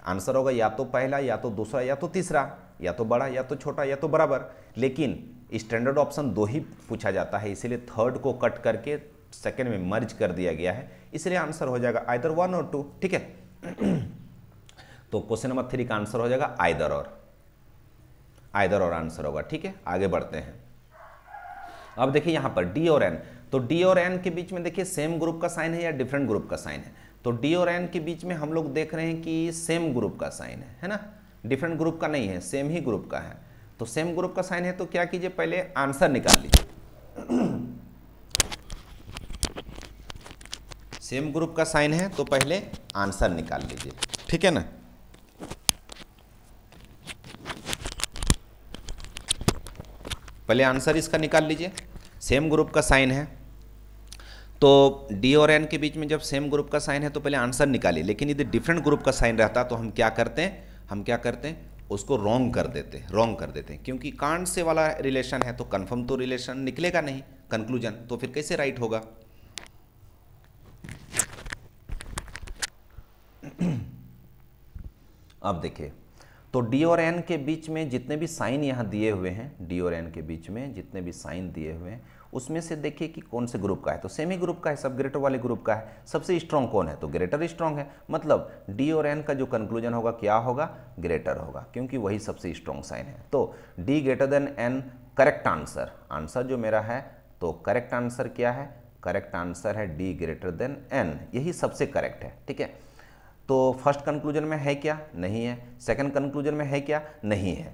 आंसर होगा या तो पहला या तो दूसरा या तो तीसरा, या तो बड़ा या तो छोटा या तो बराबर। लेकिन स्टैंडर्ड ऑप्शन 2 ही पूछा जाता है, इसीलिए थर्ड को कट करके सेकेंड में मर्ज कर दिया गया है, इसलिए आंसर हो जाएगा आइदर 1 और 2, ठीक है। तो क्वेश्चन नंबर 3 का आंसर हो जाएगा आइदर और आंसर होगा, ठीक है। आगे बढ़ते हैं। अब देखिए यहाँ पर डी और एन, तो डी और एन के बीच में देखिए सेम ग्रुप का साइन है या डिफरेंट ग्रुप का साइन है। तो डी और एन के बीच में हम लोग देख रहे हैं कि सेम ग्रुप का साइन है ना, डिफरेंट ग्रुप का नहीं है, सेम ही ग्रुप का है। तो सेम ग्रुप का साइन है तो क्या कीजिए, पहले आंसर निकाल लीजिए। सेम ग्रुप का साइन है तो पहले आंसर निकाल लीजिए, ठीक है ना। पहले आंसर इसका निकाल लीजिए, सेम ग्रुप का साइन है तो डी और एन के बीच में जब सेम ग्रुप का साइन है तो पहले आंसर निकालिए। लेकिन यदि डिफरेंट ग्रुप का साइन रहता तो हम क्या करते हैं, उसको रॉन्ग कर देते हैं, क्योंकि कांट से वाला रिलेशन है तो कन्फर्म तो रिलेशन निकलेगा नहीं, कंक्लूजन, तो फिर कैसे राइट होगा। अब देखिए, तो डी और एन के बीच में जितने भी साइन यहाँ दिए हुए हैं, डी और एन के बीच में जितने भी साइन दिए हुए हैं उसमें से देखिए कि कौन से ग्रुप का है, तो सेम ही ग्रुप का है, सब ग्रेटर वाले ग्रुप का है। सबसे स्ट्रॉन्ग कौन है, तो ग्रेटर स्ट्रॉन्ग है, मतलब डी और एन का जो कंक्लूजन होगा क्या होगा, ग्रेटर होगा, क्योंकि वही सबसे स्ट्रॉन्ग साइन है। तो D greater than N correct answer जो मेरा है, तो करेक्ट आंसर क्या है, करेक्ट आंसर है डी ग्रेटर देन एन, यही सबसे करेक्ट है, ठीक है। तो फर्स्ट कंक्लूजन में है क्या, नहीं है। सेकंड कंक्लूजन में है क्या, नहीं है,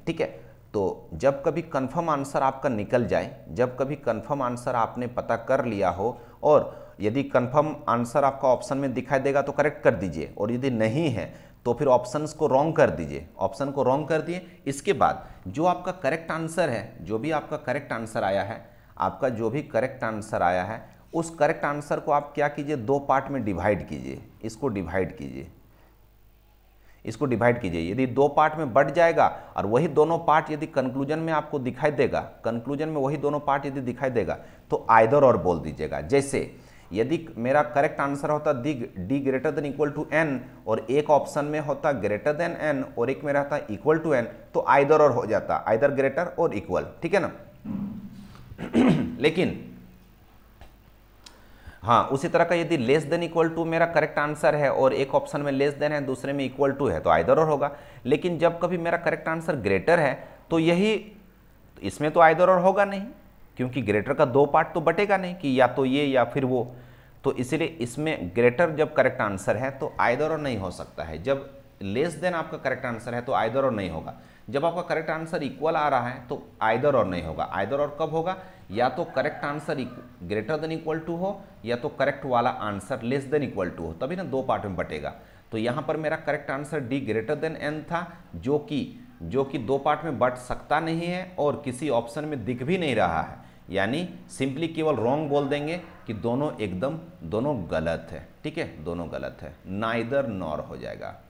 ठीक है। तो जब कभी कंफर्म आंसर आपका निकल जाए, जब कभी कंफर्म आंसर आपने पता कर लिया हो, और यदि कंफर्म आंसर आपका ऑप्शन में दिखाई देगा तो करेक्ट कर दीजिए, और यदि नहीं है तो फिर ऑप्शंस को रॉन्ग कर दीजिए, ऑप्शन को रॉन्ग कर दिए। इसके बाद जो आपका करेक्ट आंसर है, जो भी आपका करेक्ट आंसर आया है, आपका जो भी करेक्ट आंसर आया है, उस करेक्ट आंसर को आप क्या कीजिए, दो पार्ट में डिवाइड कीजिए, इसको डिवाइड कीजिए। यदि दो पार्ट में बढ़ जाएगा और वही दोनों पार्ट यदि कंक्लूजन में आपको दिखाई देगा, कंक्लूजन में वही दोनों पार्ट यदि दिखाई देगा तो आइदर और बोल दीजिएगा। जैसे यदि मेरा करेक्ट आंसर होता D greater than equal to N, और एक ऑप्शन में होता ग्रेटर देन एन और एक में रहता इक्वल टू एन, तो आइदर और हो जाता, आइदर ग्रेटर और इक्वल, ठीक है ना। लेकिन हाँ, उसी तरह का यदि लेस देन इक्वल टू मेरा करेक्ट आंसर है और एक ऑप्शन में लेस देन है, दूसरे में इक्वल टू है, तो आइदर और होगा। लेकिन जब कभी मेरा करेक्ट आंसर ग्रेटर है तो यही, इसमें तो आइदर और होगा नहीं, क्योंकि ग्रेटर का दो पार्ट तो बटेगा नहीं कि या तो ये या फिर वो, तो इसीलिए इसमें ग्रेटर जब करेक्ट आंसर है तो आइदर और नहीं हो सकता है। जब लेस देन आपका करेक्ट आंसर है तो आइदर और नहीं होगा। जब आपका करेक्ट आंसर इक्वल आ रहा है तो आइदर और नहीं होगा। आइदर और कब होगा, या तो correct answer greater than equal to हो, या तो करेक्ट वाला answer less than equal to हो, तभी ना दो पार्ट में बटेगा। तो यहाँ पर मेरा correct answer D greater than N था, जो कि दो पार्ट में बट सकता नहीं है और किसी ऑप्शन में दिख भी नहीं रहा है, यानी सिंपली केवल रॉन्ग बोल देंगे कि दोनों गलत है, ठीक है, दोनों गलत है, नाइदर नॉर हो जाएगा,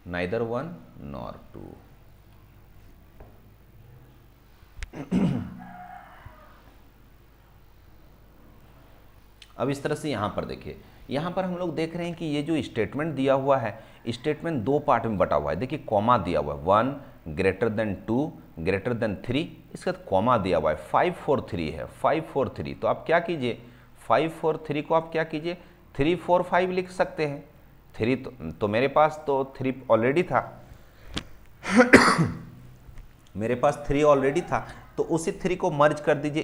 नाइदर वन नॉर टू। अब इस तरह से यहां पर देखिए, यहां पर हम लोग देख रहे हैं कि ये जो स्टेटमेंट दिया हुआ है, स्टेटमेंट दो पार्ट में बटा हुआ है। देखिए कॉमा दिया हुआ है, 1 ग्रेटर देन 2 ग्रेटर देन 3, इसके बाद कॉमा दिया हुआ है, 5 4 3 है, 5 4 3। तो आप क्या कीजिए, 5 4 3 को आप क्या कीजिए, 3 4 5 लिख सकते हैं। 3 तो मेरे पास तो 3 ऑलरेडी था मेरे पास 3 ऑलरेडी था, तो उसी 3 को मर्ज कर दीजिए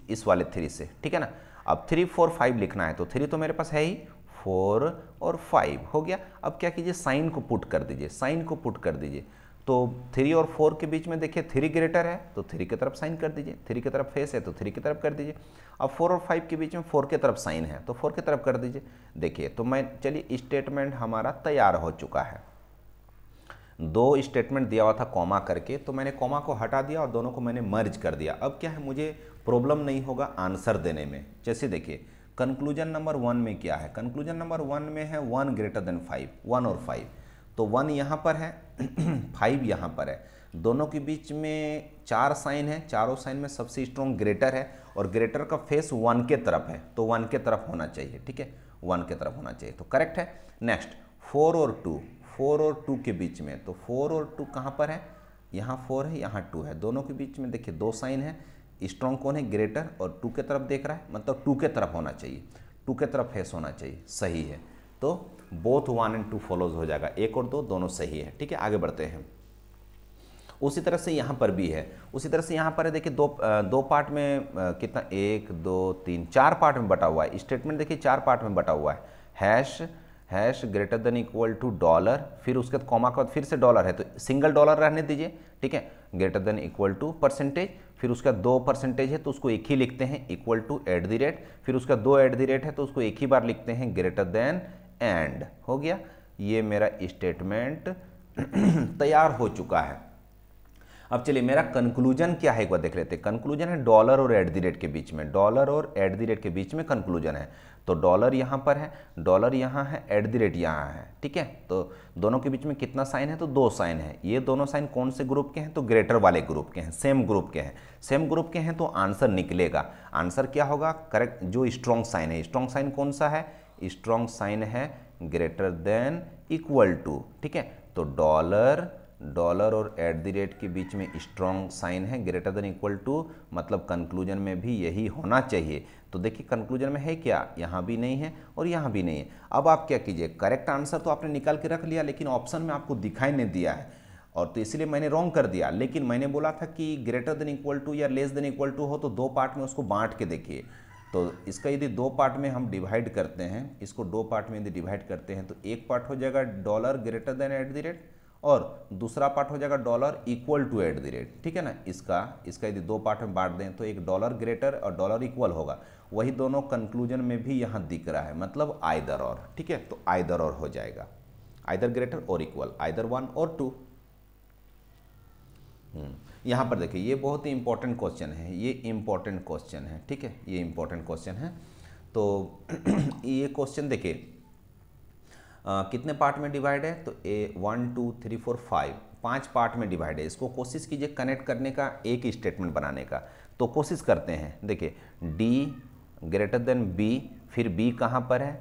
इस वाले 3 से, ठीक है ना। अब 3 4 5 लिखना है, तो 3 तो मेरे पास है ही, 4 और 5 हो गया। अब क्या कीजिए, साइन को पुट कर दीजिए, साइन को पुट कर दीजिए। तो 3 और 4 के बीच में देखिए 3 ग्रेटर है तो 3 की तरफ साइन कर दीजिए, 3 की तरफ फेस है तो 3 की तरफ कर दीजिए। अब 4 और 5 के बीच में 4 की तरफ साइन है तो 4 की तरफ कर दीजिए। देखिए तो मैं, चलिए स्टेटमेंट हमारा तैयार हो चुका है। दो स्टेटमेंट दिया हुआ था कॉमा करके, तो मैंने कॉमा को हटा दिया और दोनों को मैंने मर्ज कर दिया। अब क्या है, मुझे प्रॉब्लम नहीं होगा आंसर देने में। जैसे देखिए कंक्लूजन नंबर 1 में क्या है, कंक्लूजन नंबर 1 में है 1 ग्रेटर देन 5, 1 और 5, तो 1 यहाँ पर है 5 यहाँ पर है, दोनों के बीच में 4 साइन है, चारों साइन में सबसे स्ट्रॉन्ग ग्रेटर है और ग्रेटर का फेस 1 के तरफ है, तो 1 के तरफ होना चाहिए, ठीक है, 1 के तरफ होना चाहिए, तो करेक्ट है। नेक्स्ट 4 और 2, 4 और 2 के बीच में, तो 4 और 2 कहाँ पर है, यहाँ 4 है यहाँ 2 है, दोनों के बीच में देखिए 2 साइन है, स्ट्रॉन्ग कौन है, ग्रेटर, और 2 के तरफ देख रहा है, मतलब 2 के तरफ होना चाहिए, 2 के तरफ फेस होना चाहिए, सही है। तो बोथ 1 और 2 फॉलोज हो जाएगा, 1 और 2 दोनों सही है, ठीक है। आगे बढ़ते हैं। उसी तरह से यहाँ पर भी है, उसी तरह से यहाँ पर है। देखिए दो पार्ट में कितना, 1 2 3 4 पार्ट में बटा हुआ है स्टेटमेंट। देखिए 4 पार्ट में बटा हुआ है। Hash greater than equal to dollar, फिर उसके बाद कॉमा के बाद फिर से डॉलर है, तो सिंगल डॉलर रहने दीजिए, ठीक है। Greater than equal to percentage, फिर उसका 2 परसेंटेज है तो उसको एक ही लिखते हैं equal to at the rate, फिर उसका 2 एट द रेट है तो उसको एक ही बार लिखते हैं ग्रेटर देन एंड। हो गया, ये मेरा स्टेटमेंट तैयार हो चुका है। अब चलिए मेरा कंक्लूजन क्या है एक बार देख लेते हैं। कंक्लूजन है डॉलर और एट द रेट के बीच में, डॉलर और एट द रेट के बीच में कंक्लूजन है। तो डॉलर यहाँ पर है, डॉलर यहाँ है, एट द रेट यहाँ है, ठीक है। तो दोनों के बीच में कितना साइन है, तो 2 साइन है। ये दोनों साइन कौन से ग्रुप के हैं, तो ग्रेटर वाले ग्रुप के हैं, सेम ग्रुप के हैं। सेम ग्रुप के हैं तो आंसर निकलेगा। आंसर क्या होगा, करेक्ट, जो स्ट्रॉन्ग साइन है। स्ट्रॉन्ग साइन कौन सा है, स्ट्रॉन्ग साइन है ग्रेटर देन इक्वल टू, ठीक है। तो डॉलर और एट द रेट के बीच में स्ट्रॉन्ग साइन है ग्रेटर देन इक्वल टू, मतलब कंक्लूजन में भी यही होना चाहिए। तो देखिए कंक्लूजन में है क्या, यहाँ भी नहीं है और यहाँ भी नहीं है। अब आप क्या कीजिए, करेक्ट आंसर तो आपने निकाल के रख लिया, लेकिन ऑप्शन में आपको दिखाई नहीं दिया है, और तो इसलिए मैंने रॉन्ग कर दिया। लेकिन मैंने बोला था कि ग्रेटर देन इक्वल टू या लेस देन इक्वल टू हो तो 2 पार्ट में उसको बांट के देखिए। तो इसका यदि 2 पार्ट में हम डिवाइड करते हैं, इसको 2 पार्ट में यदि डिवाइड करते हैं तो एक पार्ट हो जाएगा dollar greater than at the rate और दूसरा पार्ट हो जाएगा dollar equal to at the rate, ठीक है ना। इसका यदि 2 पार्ट में बांट दें तो एक डॉलर ग्रेटर और डॉलर इक्वल होगा। वही दोनों कंक्लूजन में भी यहाँ दिख रहा है, मतलब आइदर और, ठीक है। तो आइदर और हो जाएगा, आइदर ग्रेटर और इक्वल, आइदर 1 और 2। यहाँ पर देखिए ये बहुत ही इंपॉर्टेंट क्वेश्चन है, ये इंपॉर्टेंट क्वेश्चन है, ठीक है, ये इंपॉर्टेंट क्वेश्चन है। तो ये क्वेश्चन देखिए कितने पार्ट में डिवाइड है, तो 1 2 3 4 5 पार्ट में डिवाइड है। इसको कोशिश कीजिए कनेक्ट करने का, एक स्टेटमेंट बनाने का। तो कोशिश करते हैं, देखिए डी ग्रेटर देन बी, फिर बी कहाँ पर है,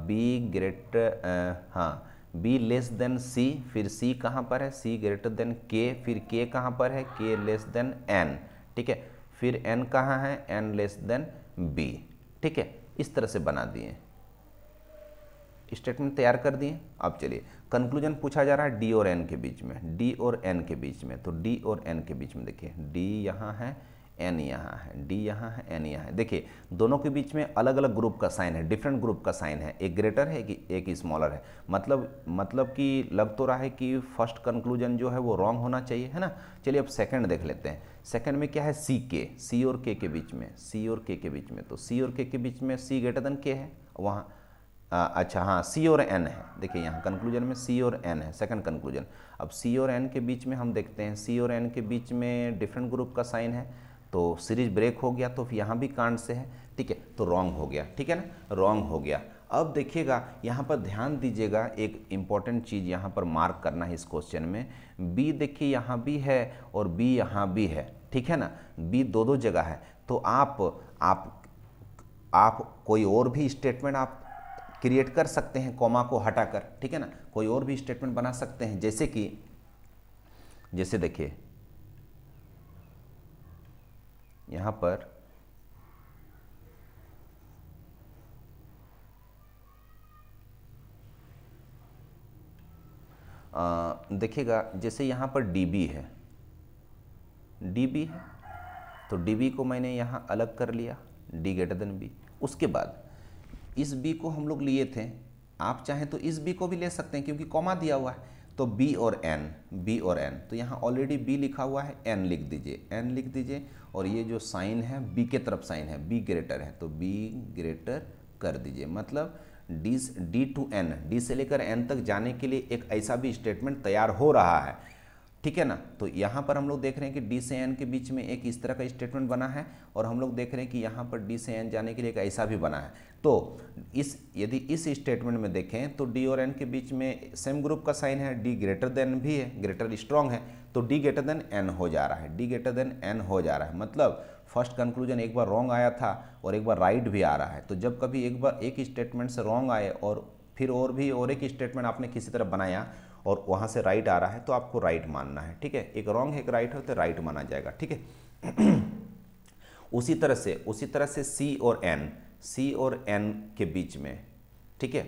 बी ग्रेटर, हाँ बी लेस देन सी, फिर सी कहाँ पर है, सी ग्रेटर देन के, फिर के कहाँ पर है, के लेस देन एन, ठीक है। फिर एन कहाँ है, एन लेस देन बी, ठीक है। इस तरह से बना दिए, स्टेटमेंट तैयार कर दिए। अब चलिए कंक्लूजन पूछा जा रहा है डी और एन के बीच में, डी और एन के बीच में। तो डी और एन के बीच में देखिए डी यहाँ है, एन यहाँ है, डी यहाँ है, एन यहाँ है। देखिए दोनों के बीच में अलग अलग ग्रुप का साइन है, डिफरेंट ग्रुप का साइन है, एक ग्रेटर है कि एक स्मॉलर है। मतलब कि लग तो रहा है कि फर्स्ट कंक्लूजन जो है वो रॉन्ग होना चाहिए, है ना। चलिए अब सेकंड देख लेते हैं। सेकंड में क्या है, सी के, सी और के बीच में, सी और के बीच में। तो सी और के बीच में सी ग्रेटर देन के है वहाँ, अच्छा हाँ सी और एन है। देखिए यहाँ कंक्लूजन में सी और एन है, सेकंड कंक्लूजन। अब सी और एन के बीच में हम देखते हैं, सी और एन के बीच में डिफरेंट ग्रुप का साइन है, तो सीरीज ब्रेक हो गया, तो यहाँ भी कांड से है, ठीक है। तो रॉन्ग हो गया, ठीक है ना, रॉन्ग हो गया। अब देखिएगा यहाँ पर ध्यान दीजिएगा, एक इम्पॉर्टेंट चीज़ यहाँ पर मार्क करना है इस क्वेश्चन में। बी देखिए यहाँ भी है और बी यहाँ भी है, ठीक है ना, बी दो जगह है। तो आप कोई और भी स्टेटमेंट आप क्रिएट कर सकते हैं कॉमा को हटाकर, ठीक है ना, कोई और भी स्टेटमेंट बना सकते हैं। जैसे देखिए यहां पर देखिएगा, जैसे यहां पर डीबी है, डीबी है तो डीबी को मैंने यहां अलग कर लिया, डी ग्रेटर देन बी। उसके बाद इस बी को हम लोग लिए थे, आप चाहें तो इस बी को भी ले सकते हैं क्योंकि कॉमा दिया हुआ है। तो बी और एन, बी और एन, तो यहाँ ऑलरेडी बी लिखा हुआ है, एन लिख दीजिए, एन लिख दीजिए। और ये जो साइन है बी के तरफ साइन है, बी ग्रेटर है तो बी ग्रेटर कर दीजिए। मतलब डी टू एन, डी से लेकर एन तक जाने के लिए एक ऐसा भी स्टेटमेंट तैयार हो रहा है, ठीक है ना। तो यहाँ पर हम लोग देख रहे हैं कि डी से एन के बीच में एक इस तरह का स्टेटमेंट बना है, और हम लोग देख रहे हैं कि यहाँ पर डी से एन जाने के लिए एक ऐसा भी बना है। तो यदि इस स्टेटमेंट में देखें तो डी और एन के बीच में सेम ग्रुप का साइन है, डी ग्रेटर देन भी है, ग्रेटर स्ट्रॉन्ग है, तो डी ग्रेटर देन एन हो जा रहा है, डी ग्रेटर देन एन हो जा रहा है। मतलब फर्स्ट कंक्लूजन एक बार रॉन्ग आया था और एक बार राइट भी आ रहा है। तो जब कभी एक स्टेटमेंट से रॉन्ग आए और फिर और एक स्टेटमेंट आपने किसी तरह बनाया और वहाँ से राइट आ रहा है तो आपको राइट मानना है, ठीक है। एक रॉन्ग है एक राइट है तो राइट माना जाएगा, ठीक है। उसी तरह से सी और एन के बीच में, ठीक है,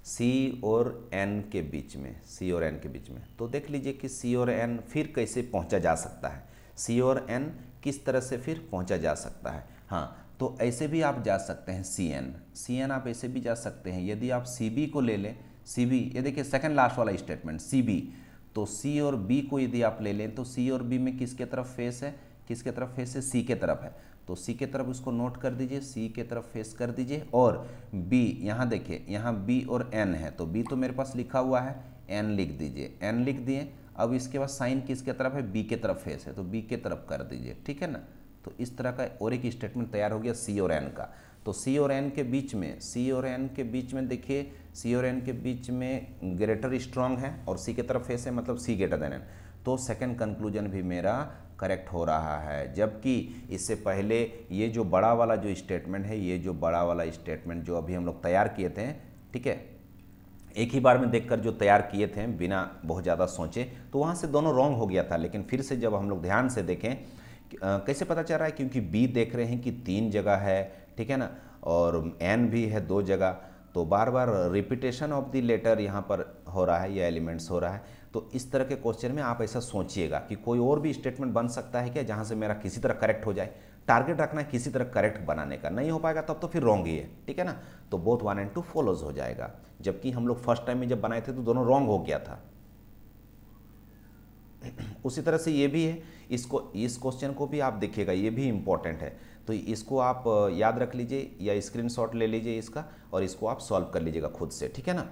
सी और एन के बीच में, सी और एन के बीच में, तो देख लीजिए कि सी और एन फिर कैसे पहुंचा जा सकता है, सी और एन किस तरह से फिर पहुंचा जा सकता है। हाँ, तो ऐसे भी आप जा सकते हैं सी एन, सी एन आप ऐसे भी जा सकते हैं। यदि आप सी बी को ले लें, सी बी, ये देखिए सेकंड लास्ट वाला स्टेटमेंट सी बी, तो सी और बी को यदि आप ले लें तो सी और बी में किसके तरफ फेस है, किसके तरफ फेस है, सी के तरफ है, तो सी के तरफ उसको नोट कर दीजिए, सी के तरफ फेस कर दीजिए। और बी, यहाँ देखिए यहाँ बी और एन है, तो बी तो मेरे पास लिखा हुआ है, एन लिख दीजिए, एन लिख दिए। अब इसके बाद साइन किसके तरफ है, बी के तरफ फेस है, तो बी के तरफ कर दीजिए, ठीक है ना। तो इस तरह का और एक स्टेटमेंट तैयार हो गया सी और एन का। तो सी और एन के बीच में, सी और एन के बीच में देखिए, सी और एन के बीच में ग्रेटर स्ट्रांग है और सी के तरफ फेस है, मतलब सी ग्रेटर देन एन, तो सेकंड कंक्लूजन भी मेरा करेक्ट हो रहा है। जबकि इससे पहले ये जो बड़ा वाला जो स्टेटमेंट है, ये जो बड़ा वाला स्टेटमेंट जो अभी हम लोग तैयार किए थे, ठीक है, एक ही बार में देखकर जो तैयार किए थे बिना बहुत ज़्यादा सोचे, तो वहाँ से दोनों रॉन्ग हो गया था। लेकिन फिर से जब हम लोग ध्यान से देखें, कैसे पता चल रहा है, क्योंकि बी देख रहे हैं कि 3 जगह है, ठीक है ना, और एन भी है 2 जगह, तो बार बार रिपीटेशन ऑफ द लेटर यहाँ पर हो रहा है या एलिमेंट्स हो रहा है। तो इस तरह के क्वेश्चन में आप ऐसा सोचिएगा कि कोई और भी स्टेटमेंट बन सकता है क्या जहाँ से मेरा किसी तरह करेक्ट हो जाए। टारगेट रखना है किसी तरह करेक्ट बनाने का, नहीं हो पाएगा तब तो फिर रॉन्ग ही है, ठीक है ना। तो बोथ 1 and 2 फॉलोज हो जाएगा। जबकि हम लोग फर्स्ट टाइम में जब बनाए थे तो दोनों रॉन्ग हो गया था। उसी तरह से ये भी है, इस क्वेश्चन को भी आप देखिएगा, ये भी इंपॉर्टेंट है, तो इसको आप याद रख लीजिए या स्क्रीनशॉट ले लीजिए इसका, और इसको आप सॉल्व कर लीजिएगा खुद से, ठीक है ना।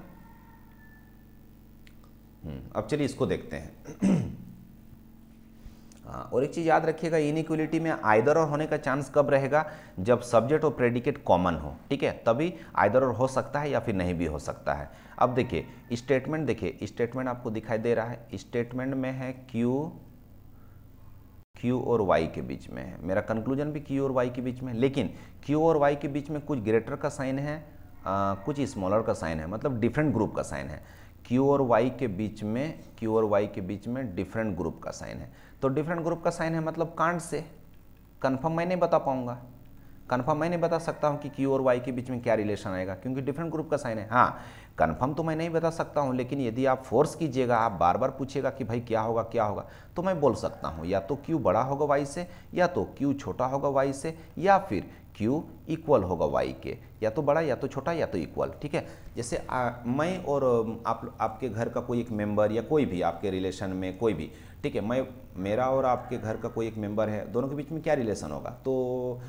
अब चलिए इसको देखते हैं। हाँ, और एक चीज़ याद रखिएगा, इनइक्वलिटी में आइदर और होने का चांस कब रहेगा, जब सब्जेक्ट और प्रेडिकेट कॉमन हो, ठीक है, तभी आइदर और हो सकता है या फिर नहीं भी हो सकता है। अब देखिए स्टेटमेंट, देखिए स्टेटमेंट आपको दिखाई दे रहा है, स्टेटमेंट में है क्यू और वाई के बीच में है, मेरा कंक्लूजन भी क्यू और वाई के बीच में, लेकिन क्यू और वाई के बीच में कुछ ग्रेटर का साइन है, कुछ स्मॉलर का साइन है, मतलब डिफरेंट ग्रुप का साइन है। क्यू और वाई के बीच में डिफरेंट ग्रुप का साइन है, तो डिफरेंट ग्रुप का साइन है मतलब कांट से कन्फर्म मैं नहीं बता पाऊंगा, कन्फर्म मैं नहीं बता सकता हूं कि क्यू और वाई के बीच में क्या रिलेशन आएगा, क्योंकि डिफरेंट ग्रुप का साइन है। हाँ, कन्फर्म तो मैं नहीं बता सकता हूं, लेकिन यदि आप फोर्स कीजिएगा, आप बार बार पूछिएगा कि भाई क्या होगा क्या होगा, तो मैं बोल सकता हूं या तो क्यू बड़ा होगा वाई से, या तो क्यू छोटा होगा वाई से, या फिर क्यू इक्वल होगा वाई के, या तो बड़ा या तो छोटा या तो इक्वल, ठीक है। जैसे मैं और आपके घर का कोई एक मेंबर या कोई भी आपके रिलेशन में कोई भी, ठीक है, मेरा और आपके घर का कोई एक मेंबर है, दोनों के बीच में क्या रिलेशन होगा, तो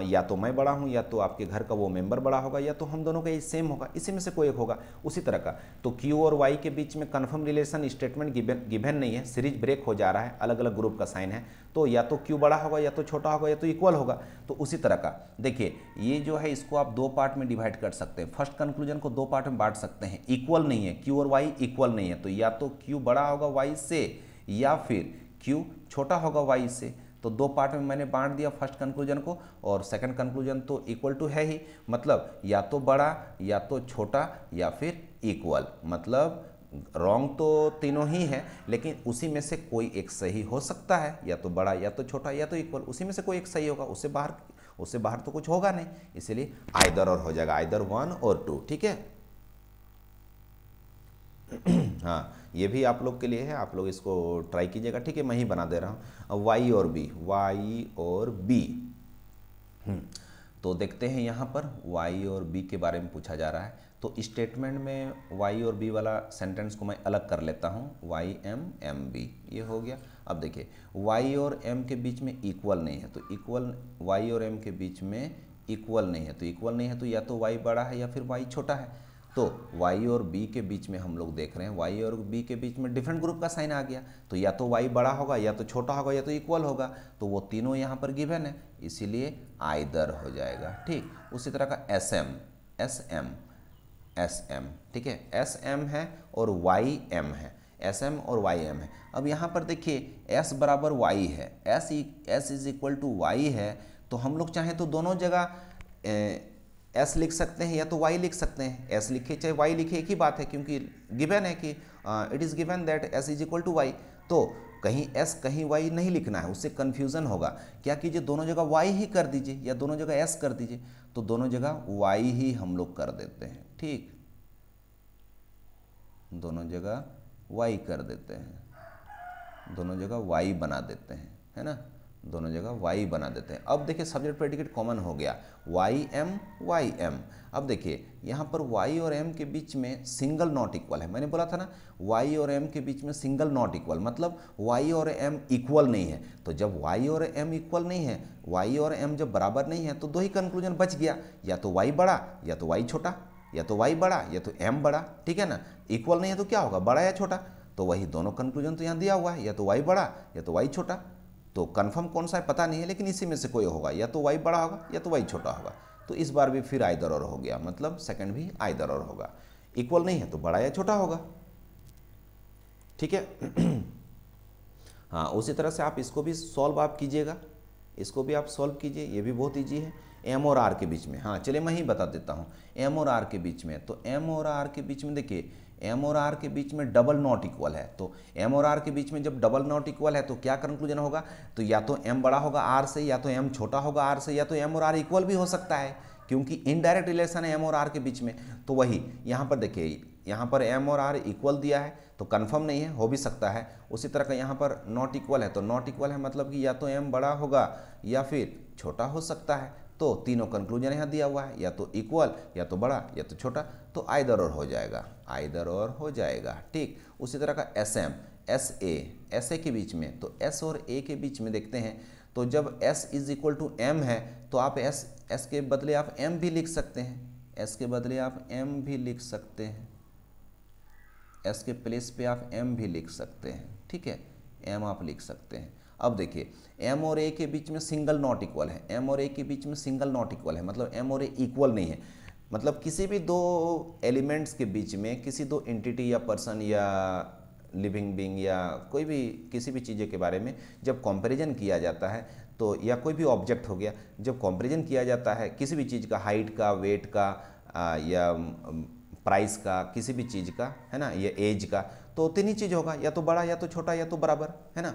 या तो मैं बड़ा हूँ या तो आपके घर का वो मेंबर बड़ा होगा, या तो हम दोनों का सेम होगा, इसी में से कोई एक होगा। उसी तरह का तो क्यू और वाई के बीच में कन्फर्म रिलेशन स्टेटमेंट गिवन नहीं है, सीरीज ब्रेक हो जा रहा है, अलग अलग ग्रुप का साइन है, तो या तो क्यू बड़ा होगा या तो छोटा होगा या तो इक्वल होगा। तो उसी तरह का देखिए, ये जो है इसको आप 2 पार्ट में डिवाइड कर सकते हैं, फर्स्ट कंक्लूजन को 2 पार्ट में बांट सकते हैं। इक्वल नहीं है, क्यू और वाई इक्वल नहीं है, तो या तो क्यू बड़ा होगा वाई से या फिर क्यू छोटा होगा वाई से, तो 2 पार्ट में मैंने बांट दिया फर्स्ट कंक्लूजन को, और सेकंड कंक्लूजन तो इक्वल टू है ही, मतलब या तो बड़ा या तो छोटा या फिर इक्वल, मतलब रॉन्ग तो तीनों ही है, लेकिन उसी में से कोई एक सही हो सकता है, या तो बड़ा या तो छोटा या तो इक्वल, उसी में से कोई एक सही होगा, उससे बाहर तो कुछ होगा नहीं, इसीलिए आइदर और हो जाएगा, आइदर 1 और 2, ठीक है। हाँ, ये भी आप लोग के लिए है, आप लोग इसको ट्राई कीजिएगा, ठीक है, मैं ही बना दे रहा हूँ। वाई और बी, तो देखते हैं यहाँ पर वाई और बी के बारे में पूछा जा रहा है, तो स्टेटमेंट में वाई और बी वाला सेंटेंस को मैं अलग कर लेता हूँ, वाई एम बी, ये हो गया। अब देखिए वाई और एम के बीच में इक्वल नहीं है, तो इक्वल, वाई और एम के बीच में इक्वल नहीं है, तो या तो वाई बड़ा है या फिर वाई छोटा है। तो y और b के बीच में हम लोग देख रहे हैं, y और b के बीच में डिफरेंट ग्रुप का साइन आ गया, तो या तो y बड़ा होगा या तो छोटा होगा या तो इक्वल होगा, तो वो तीनों यहाँ पर गिवन है, इसीलिए आइदर हो जाएगा, ठीक। उसी तरह का एस एम, ठीक है, एस एम है और वाई एम है, एस एम और वाई एम है। अब यहाँ पर देखिए s बराबर y है, s is equal to Y है, तो हम लोग चाहें तो दोनों जगह s लिख सकते हैं या तो y लिख सकते हैं, s लिखे चाहे y लिखे एक ही बात है, क्योंकि गिवन है कि it is given that s is equal to Y, तो कहीं s कहीं y नहीं लिखना है, उससे कन्फ्यूज़न होगा। क्या कीजिए, दोनों जगह y ही कर दीजिए या दोनों जगह s कर दीजिए, तो दोनों जगह y ही हम लोग कर देते हैं, ठीक। दोनों जगह वाई कर देते हैं, दोनों जगह वाई बना देते हैं, है ना, दोनों जगह वाई बना देते हैं। अब देखिए सब्जेक्ट प्रेडिकेट कॉमन हो गया, वाई एम। अब देखिए यहाँ पर वाई और एम के बीच में सिंगल नॉट इक्वल है, मैंने बोला था ना वाई और एम के बीच में सिंगल नॉट इक्वल, मतलब वाई और एम इक्वल नहीं है। तो जब वाई और एम इक्वल नहीं है, वाई और एम जब बराबर नहीं है, तो दो ही कंक्लूजन बच गया, या तो वाई बड़ा या तो वाई छोटा, या तो वाई बड़ा या तो एम बड़ा, ठीक है ना। इक्वल नहीं है तो क्या होगा, बड़ा या छोटा, तो वही दोनों कंक्लूजन तो यहाँ दिया हुआ है, या तो वाई बड़ा या तो वाई छोटा। तो कंफर्म कौन सा है पता नहीं है, लेकिन इसी में से कोई होगा, या तो वाई बड़ा होगा या तो वाई छोटा होगा। तो इस बार भी फिर आइदर और हो गया, मतलब सेकंड भी आइदर और होगा। इक्वल नहीं है तो बड़ा या छोटा होगा, ठीक है। हाँ, उसी तरह से आप इसको भी सॉल्व आप कीजिएगा, इसको भी आप सॉल्व कीजिए, ये भी बहुत ईजी है। एम और आर के बीच में, हाँ चलिए मैं ही बता देता हूँ, एम और आर के बीच में, तो एम और आर के बीच में देखिए, एम और आर के बीच में डबल नॉट इक्वल है। तो एम और आर के बीच में जब डबल नॉट इक्वल है तो क्या कंक्लूजन होगा, तो या तो एम बड़ा होगा आर से, या तो एम छोटा होगा आर से, या तो एम और आर इक्वल भी हो सकता है, क्योंकि इनडायरेक्ट रिलेशन है एम और आर के बीच में। तो वही यहाँ पर देखिए, यहाँ पर एम और आर इक्वल दिया है तो कंफर्म नहीं है, हो भी सकता है। उसी तरह का यहाँ पर नॉट इक्वल है, तो नॉट इक्वल है मतलब कि या तो एम बड़ा होगा या फिर छोटा हो सकता है। तो तीनों कंक्लूजन यहाँ दिया हुआ है, या तो इक्वल या तो बड़ा या तो छोटा, तो आइदर और हो जाएगा, आइदर और हो जाएगा, ठीक। उसी तरह का एस एम, एस ए के बीच में, तो एस और ए के बीच में देखते हैं, तो जब S is equal to M है तो आप एस के बदले आप एम भी लिख सकते हैं, एस के बदले आप एम भी लिख सकते हैं, एस के प्लेस पे आप एम भी लिख सकते हैं, ठीक है, एम आप लिख सकते हैं। अब देखिए एम और ए के बीच में सिंगल नॉट इक्वल है, एम और ए के बीच में सिंगल नॉट इक्वल है, मतलब एम और ए इक्वल नहीं है। मतलब किसी भी दो एलिमेंट्स के बीच में, किसी दो एंटिटी या पर्सन या लिविंग बीइंग या कोई भी किसी भी चीज़ के बारे में जब कंपैरिजन किया जाता है, तो या कोई भी ऑब्जेक्ट हो गया, जब कंपैरिजन किया जाता है किसी भी चीज़ का, हाइट का, वेट का या प्राइस का, किसी भी चीज़ का, है ना, या एज का, तो तीन ही चीज़ होगा, या तो बड़ा या तो छोटा या तो बराबर, है ना,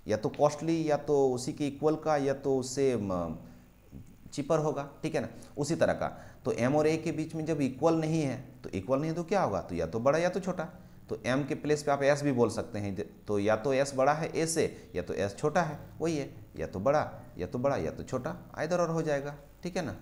या तो कॉस्टली या तो उसी के इक्वल का या तो उससे चीपर होगा, ठीक है ना। उसी तरह का तो एम और ए के बीच में जब इक्वल नहीं है, तो इक्वल नहीं है तो क्या होगा, तो या तो बड़ा या तो छोटा। तो एम के प्लेस पे आप एस भी बोल सकते हैं, तो या तो एस बड़ा है ए से, या तो एस छोटा है, वही है, या तो बड़ा या तो बड़ा या तो छोटा, आइदर और हो जाएगा, ठीक है ना।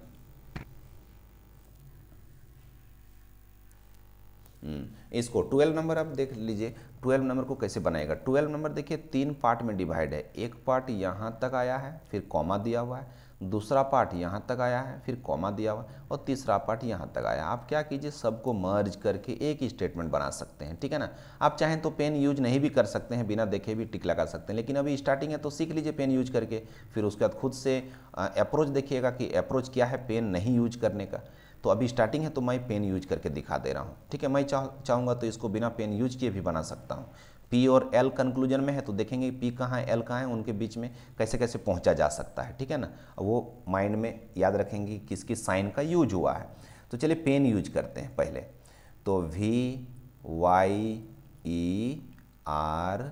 इसको 12 नंबर आप देख लीजिए, 12 नंबर को कैसे बनाएगा। 12 नंबर देखिए तीन पार्ट में डिवाइड है, एक पार्ट यहाँ तक आया है फिर कॉमा दिया हुआ है, दूसरा पार्ट यहाँ तक आया है फिर कॉमा दिया हुआ है, और तीसरा पार्ट यहाँ तक आया। आप क्या कीजिए, सबको मर्ज करके एक ही स्टेटमेंट बना सकते हैं, ठीक है ना। आप चाहें तो पेन यूज नहीं भी कर सकते हैं, बिना देखे भी टिक लगा सकते हैं, लेकिन अभी स्टार्टिंग है तो सीख लीजिए पेन यूज करके, फिर उसके बाद खुद से अप्रोच देखिएगा कि अप्रोच क्या है पेन नहीं यूज करने का। तो अभी स्टार्टिंग है तो मैं पेन यूज करके दिखा दे रहा हूँ, ठीक है। मैं चाहूँगा तो इसको बिना पेन यूज किए भी बना सकता हूँ। पी और एल कंक्लूजन में है तो देखेंगे पी कहाँ है एल कहाँ है, उनके बीच में कैसे कैसे पहुँचा जा सकता है, ठीक है ना। वो माइंड में याद रखेंगे किस किस साइन का यूज हुआ है। तो चलिए पेन यूज करते हैं पहले, तो V Y E R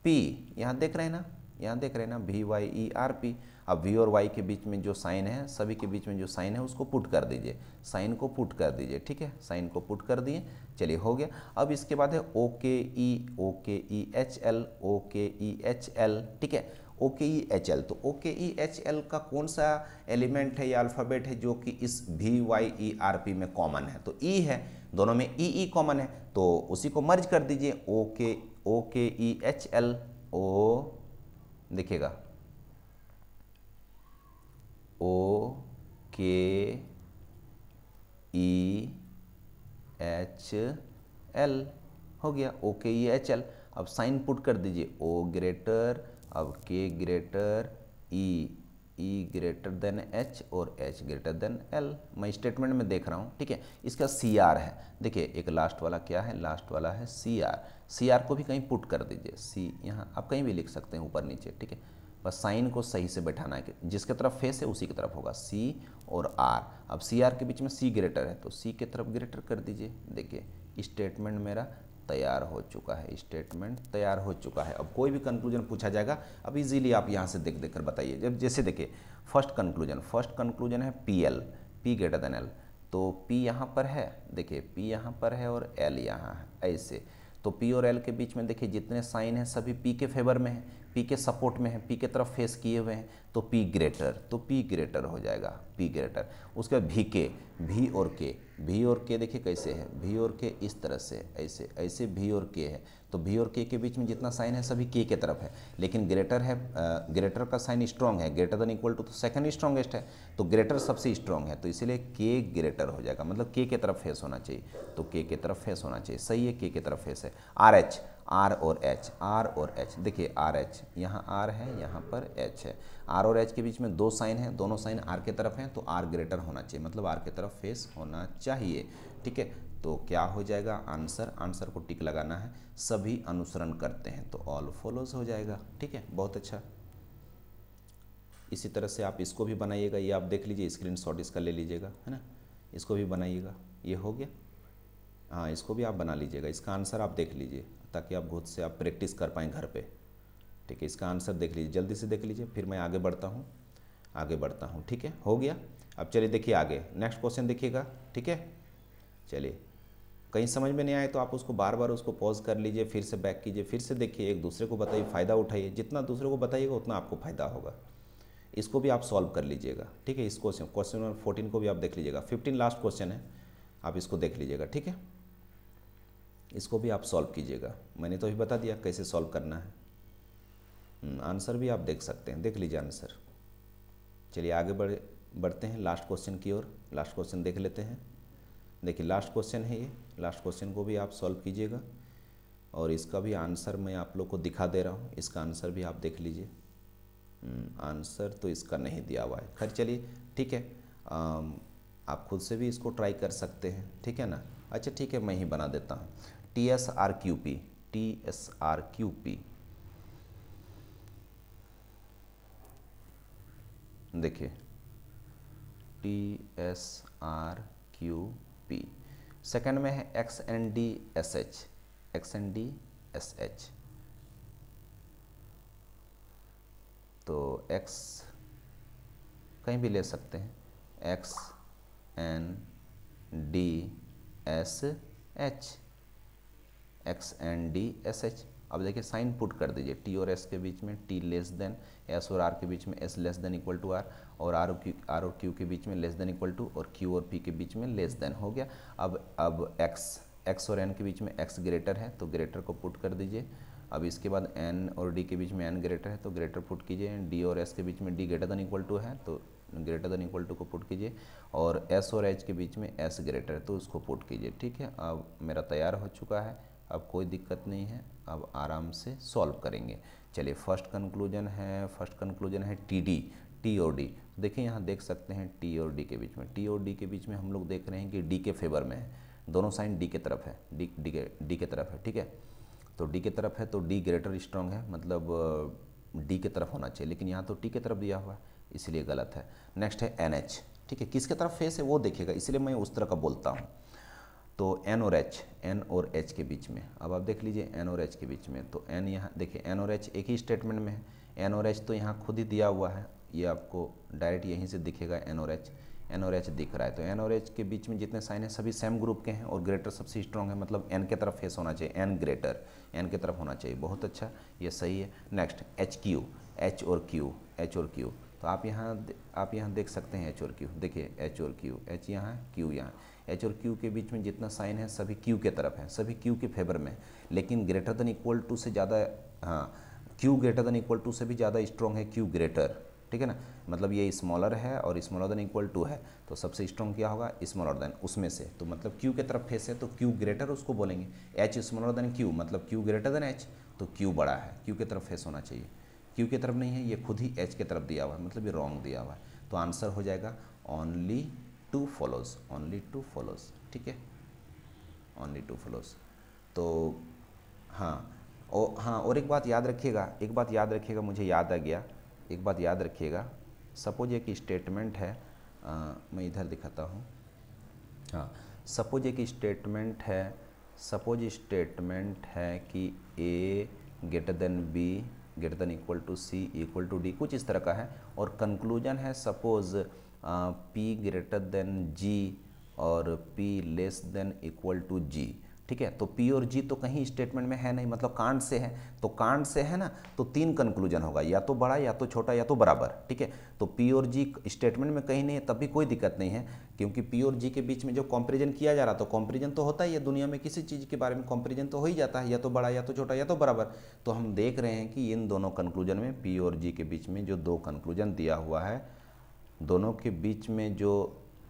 P, यहाँ देख रहे हैं ना, यहाँ देख रहे हैं ना, V Y E R P. अब वी और वाई के बीच में जो साइन है, सभी के बीच में जो साइन है उसको पुट कर दीजिए, साइन को पुट कर दीजिए, ठीक है, साइन को पुट कर दिए, चलिए हो गया। अब इसके बाद है ओ के ई एच एल, ओ के ई एच एल, ठीक है, ओ के ई एच एल। तो ओ के ई एच एल का कौन सा एलिमेंट है या अल्फ़ाबेट है जो कि इस V Y E R P में कॉमन है, तो ई है, दोनों में ई कॉमन है, तो उसी को मर्ज कर दीजिए, ओ के ई एच एल, ओ देखिएगा ओ के ई एच एल हो गया, ओ के ई एच एल। अब साइन पुट कर दीजिए, ओ ग्रेटर, अब के ग्रेटर ई ग्रेटर देन एच और एच ग्रेटर देन एल। मैं स्टेटमेंट में देख रहा हूँ, ठीक है। इसका सी आर है, देखिए एक लास्ट वाला क्या है, लास्ट वाला है सी आर को भी कहीं पुट कर दीजिए, सी यहाँ आप कहीं भी लिख सकते हैं ऊपर नीचे, ठीक है। बस साइन को सही से बैठाना है कि जिसके तरफ फेस है उसी की तरफ होगा, सी और आर। अब सी आर के बीच में सी ग्रेटर है तो सी की तरफ ग्रेटर कर दीजिए। देखिए स्टेटमेंट मेरा तैयार हो चुका है, स्टेटमेंट तैयार हो चुका है। अब कोई भी कंक्लूजन पूछा जाएगा, अब इजीली आप यहाँ से देख कर बताइए। जब जैसे देखिए फर्स्ट कंक्लूजन है P L, P greater than L, तो पी यहाँ पर है, देखिए पी यहाँ पर है और एल यहाँ है, ऐसे। तो पी और एल के बीच में देखिए जितने साइन हैं सभी पी के फेवर में है, पी के सपोर्ट में है, पी के तरफ फेस किए हुए हैं, तो पी ग्रेटर, तो पी ग्रेटर हो जाएगा, पी ग्रेटर। उसके बाद भी के, भी और के, भी और के देखिए कैसे है, भी और के इस तरह से ऐसे ऐसे भी और के है, तो भी और के बीच में जितना साइन है सभी के तरफ है, लेकिन ग्रेटर है, ग्रेटर का साइन स्ट्रॉन्ग है, ग्रेटर देन इक्वल टू तो सेकंड स्ट्रॉन्गेस्ट है, तो ग्रेटर सबसे स्ट्रॉन्ग है, तो इसीलिए के ग्रेटर हो जाएगा, मतलब के तरफ फेस होना चाहिए, तो के तरफ फेस होना चाहिए, सही है, के तरफ फेस है। आर एच, आर और एच, आर और एच, देखिए आर एच, यहाँ आर है, यहाँ पर एच है, आर और एच के बीच में दो साइन है, दोनों साइन आर के तरफ हैं, तो आर ग्रेटर होना चाहिए, मतलब आर के तरफ फेस होना चाहिए, ठीक है। तो क्या हो जाएगा आंसर, आंसर को टिक लगाना है, सभी अनुसरण करते हैं, तो ऑल फॉलोज हो जाएगा, ठीक है, बहुत अच्छा। इसी तरह से आप इसको भी बनाइएगा, ये आप देख लीजिए, स्क्रीनशॉट इसका ले लीजिएगा, है ना, इसको भी बनाइएगा, ये हो गया, हाँ इसको भी आप बना लीजिएगा, इसका आंसर आप देख लीजिए ताकि आप खुद से आप प्रैक्टिस कर पाएँ घर पे, ठीक है। इसका आंसर देख लीजिए, जल्दी से देख लीजिए, फिर मैं आगे बढ़ता हूँ, आगे बढ़ता हूँ, ठीक है, हो गया। अब चलिए देखिए आगे, नेक्स्ट क्वेश्चन देखिएगा, ठीक है। चलिए, कहीं समझ में नहीं आए तो आप उसको बार बार उसको पॉज कर लीजिए, फिर से बैक कीजिए, फिर से देखिए, एक दूसरे को बताइए, फ़ायदा उठाइए, जितना दूसरे को बताइएगा उतना आपको फ़ायदा होगा। इसको भी आप सॉल्व कर लीजिएगा, ठीक है। इस क्वेश्चन नंबर 14 को भी आप देख लीजिएगा, 15 लास्ट क्वेश्चन है, आप इसको देख लीजिएगा, ठीक है। इसको भी आप सॉल्व कीजिएगा, मैंने तो अभी बता दिया कैसे सॉल्व करना है। आंसर भी आप देख सकते हैं, देख लीजिए आंसर। चलिए आगे बढ़ते हैं लास्ट क्वेश्चन की ओर, लास्ट क्वेश्चन देख लेते हैं। देखिए लास्ट क्वेश्चन है ये, लास्ट क्वेश्चन को भी आप सॉल्व कीजिएगा और इसका भी आंसर मैं आप लोग को दिखा दे रहा हूँ, इसका आंसर भी आप देख लीजिए। आंसर तो इसका नहीं दिया हुआ है, खैर चलिए ठीक है, आप खुद से भी इसको ट्राई कर सकते हैं, ठीक है ना। अच्छा ठीक है, मैं ही बना देता हूँ, TSRQP, TSRQP, देखिए TSRQP, सेकंड में है XNDSH, XNDSH, तो X कहीं भी ले सकते हैं, XNDSH, XNDSH। अब देखिए साइन पुट कर दीजिए, T और S के बीच में T लेस देन, S और R के बीच में S less than equal to R, और R और Q के बीच में लेस देन इक्वल टू, और Q और P के बीच में लेस देन, हो गया। अब X और N के बीच में X ग्रेटर है तो ग्रेटर को पुट कर दीजिए। अब इसके बाद N और D के बीच में N ग्रेटर है तो ग्रेटर पुट कीजिए, D और S के बीच में D greater than equal to है तो ग्रेटर देन इक्वल टू को पुट कीजिए, और S और H के बीच में S ग्रेटर है तो उसको पुट कीजिए, ठीक है। अब मेरा तैयार हो चुका है, अब कोई दिक्कत नहीं है, अब आराम से सॉल्व करेंगे। चलिए फर्स्ट कंक्लूजन है TD, T और D, देखिए यहाँ देख सकते हैं T और D के बीच में, T और D के बीच में हम लोग देख रहे हैं कि D के फेवर में है, दोनों साइन D के तरफ है, D के तरफ है, ठीक है। तो D के तरफ है तो D ग्रेटर स्ट्रॉन्ग है, मतलब D के तरफ होना चाहिए, लेकिन यहाँ तो T के तरफ दिया हुआ है इसलिए गलत है। नेक्स्ट है NH, ठीक है, किसके तरफ फेस है वो देखिएगा, इसलिए मैं उस तरह का बोलता हूँ। तो N और H के बीच में, अब आप देख लीजिए N और H के बीच में, तो N यहाँ देखिए N और H एक ही स्टेटमेंट में है, N और H तो यहाँ खुद ही दिया हुआ है, ये आपको डायरेक्ट यहीं से दिखेगा, N और H दिख रहा है, तो N और H के बीच में जितने साइन हैं सभी सेम ग्रुप के हैं और ग्रेटर सबसे स्ट्रॉन्ग है, मतलब N के तरफ फेस होना चाहिए, N ग्रेटर N के तरफ होना चाहिए, बहुत अच्छा, ये सही है। नेक्स्ट HQ, H और Q, तो आप यहाँ देख सकते हैं H और Q, देखिए H और Q, H यहाँ Q यहाँ, H और Q के बीच में जितना साइन है सभी Q के तरफ है, सभी Q के फेवर में, लेकिन ग्रेटर देन इक्वल टू से ज़्यादा, हाँ Q greater than equal to से भी ज़्यादा स्ट्रॉन्ग है Q ग्रेटर, ठीक है ना, मतलब ये स्मॉलर है और स्मॉलर देन इक्वल टू है, तो सबसे स्ट्रॉन्ग क्या होगा स्मॉलर देन उसमें से, तो मतलब Q के तरफ फेस है तो Q ग्रेटर उसको बोलेंगे, H स्मॉलर देन Q मतलब Q ग्रेटर देन H, तो Q बड़ा है, Q के तरफ फेस होना चाहिए, Q की तरफ नहीं है, ये खुद ही H के तरफ दिया हुआ है, मतलब ये रॉन्ग दिया हुआ है, तो आंसर हो जाएगा ओनली टू फॉलोज, ठीक है, ओनली टू फॉलोज। तो हाँ और एक बात याद रखिएगा, मुझे याद आ गया, एक बात याद रखिएगा, सपोज एक स्टेटमेंट है, मैं इधर दिखाता हूँ, हाँ सपोज एक स्टेटमेंट है कि A greater than B greater than equal to C equal to D, कुछ इस तरह का है, और कंक्लूजन है suppose P greater than G और P less than equal to G, ठीक है। तो पी और जी तो कहीं स्टेटमेंट में है नहीं, मतलब कांड से है, तो कांड से है ना, तो 3 कंक्लूजन होगा, या तो बड़ा या तो छोटा या तो बराबर। ठीक है, तो पी और जी स्टेटमेंट में कहीं नहीं है तब भी कोई दिक्कत नहीं है, क्योंकि पी और जी के बीच में जो कंपैरिजन किया जा रहा, तो कंपैरिजन तो होता ही है, दुनिया में किसी चीज़ के बारे में कंपैरिजन तो हो ही जाता है, या तो बड़ा या तो छोटा या तो बराबर। तो हम देख रहे हैं कि इन दोनों कंक्लूजन में, पी और जी के बीच में जो 2 कंक्लूजन दिया हुआ है, दोनों के बीच में जो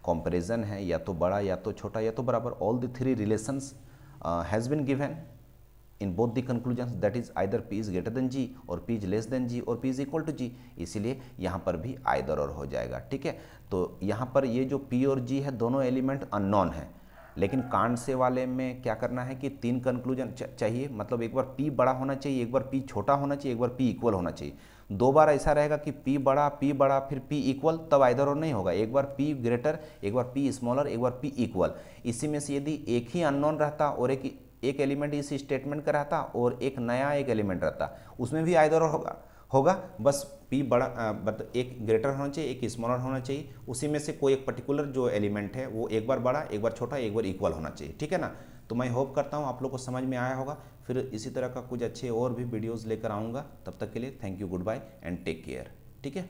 कंपैरिजन है, या तो बड़ा या तो छोटा या तो बराबर, all the 3 relations has been given in both the conclusions, that is either P is greater than G और P is less than G और P is equal to G, इसीलिए यहाँ पर भी आइदर और हो जाएगा। ठीक है, तो यहाँ पर ये जो पी और जी है दोनों एलिमेंट अननोन है, लेकिन कांड से वाले में क्या करना है कि 3 कंक्लूजन चाहिए, मतलब एक बार पी बड़ा होना चाहिए, एक बार पी छोटा होना चाहिए, एक बार पी इक्वल होना चाहिए। 2 बार ऐसा रहेगा कि पी बड़ा फिर पी इक्वल, तब आइदर और नहीं होगा। एक बार पी ग्रेटर, एक बार पी स्मॉलर, एक बार पी इक्वल। इसी में से यदि एक ही अननोन रहता और एक एलिमेंट इस स्टेटमेंट का रहता और एक नया एक एलिमेंट रहता, उसमें भी आइदर और होगा, बस पी बड़ा मतलब एक ग्रेटर होना चाहिए, एक स्मॉलर होना चाहिए, उसी में से कोई एक पर्टिकुलर जो एलिमेंट है वो एक बार बड़ा, एक बार छोटा, एक बार इक्वल होना चाहिए। ठीक है ना, तो मैं होप करता हूँ आप लोग को समझ में आया होगा। फिर इसी तरह का कुछ अच्छे और भी वीडियोज़ लेकर आऊँगा, तब तक के लिए thank you, goodbye and take care. ठीक है।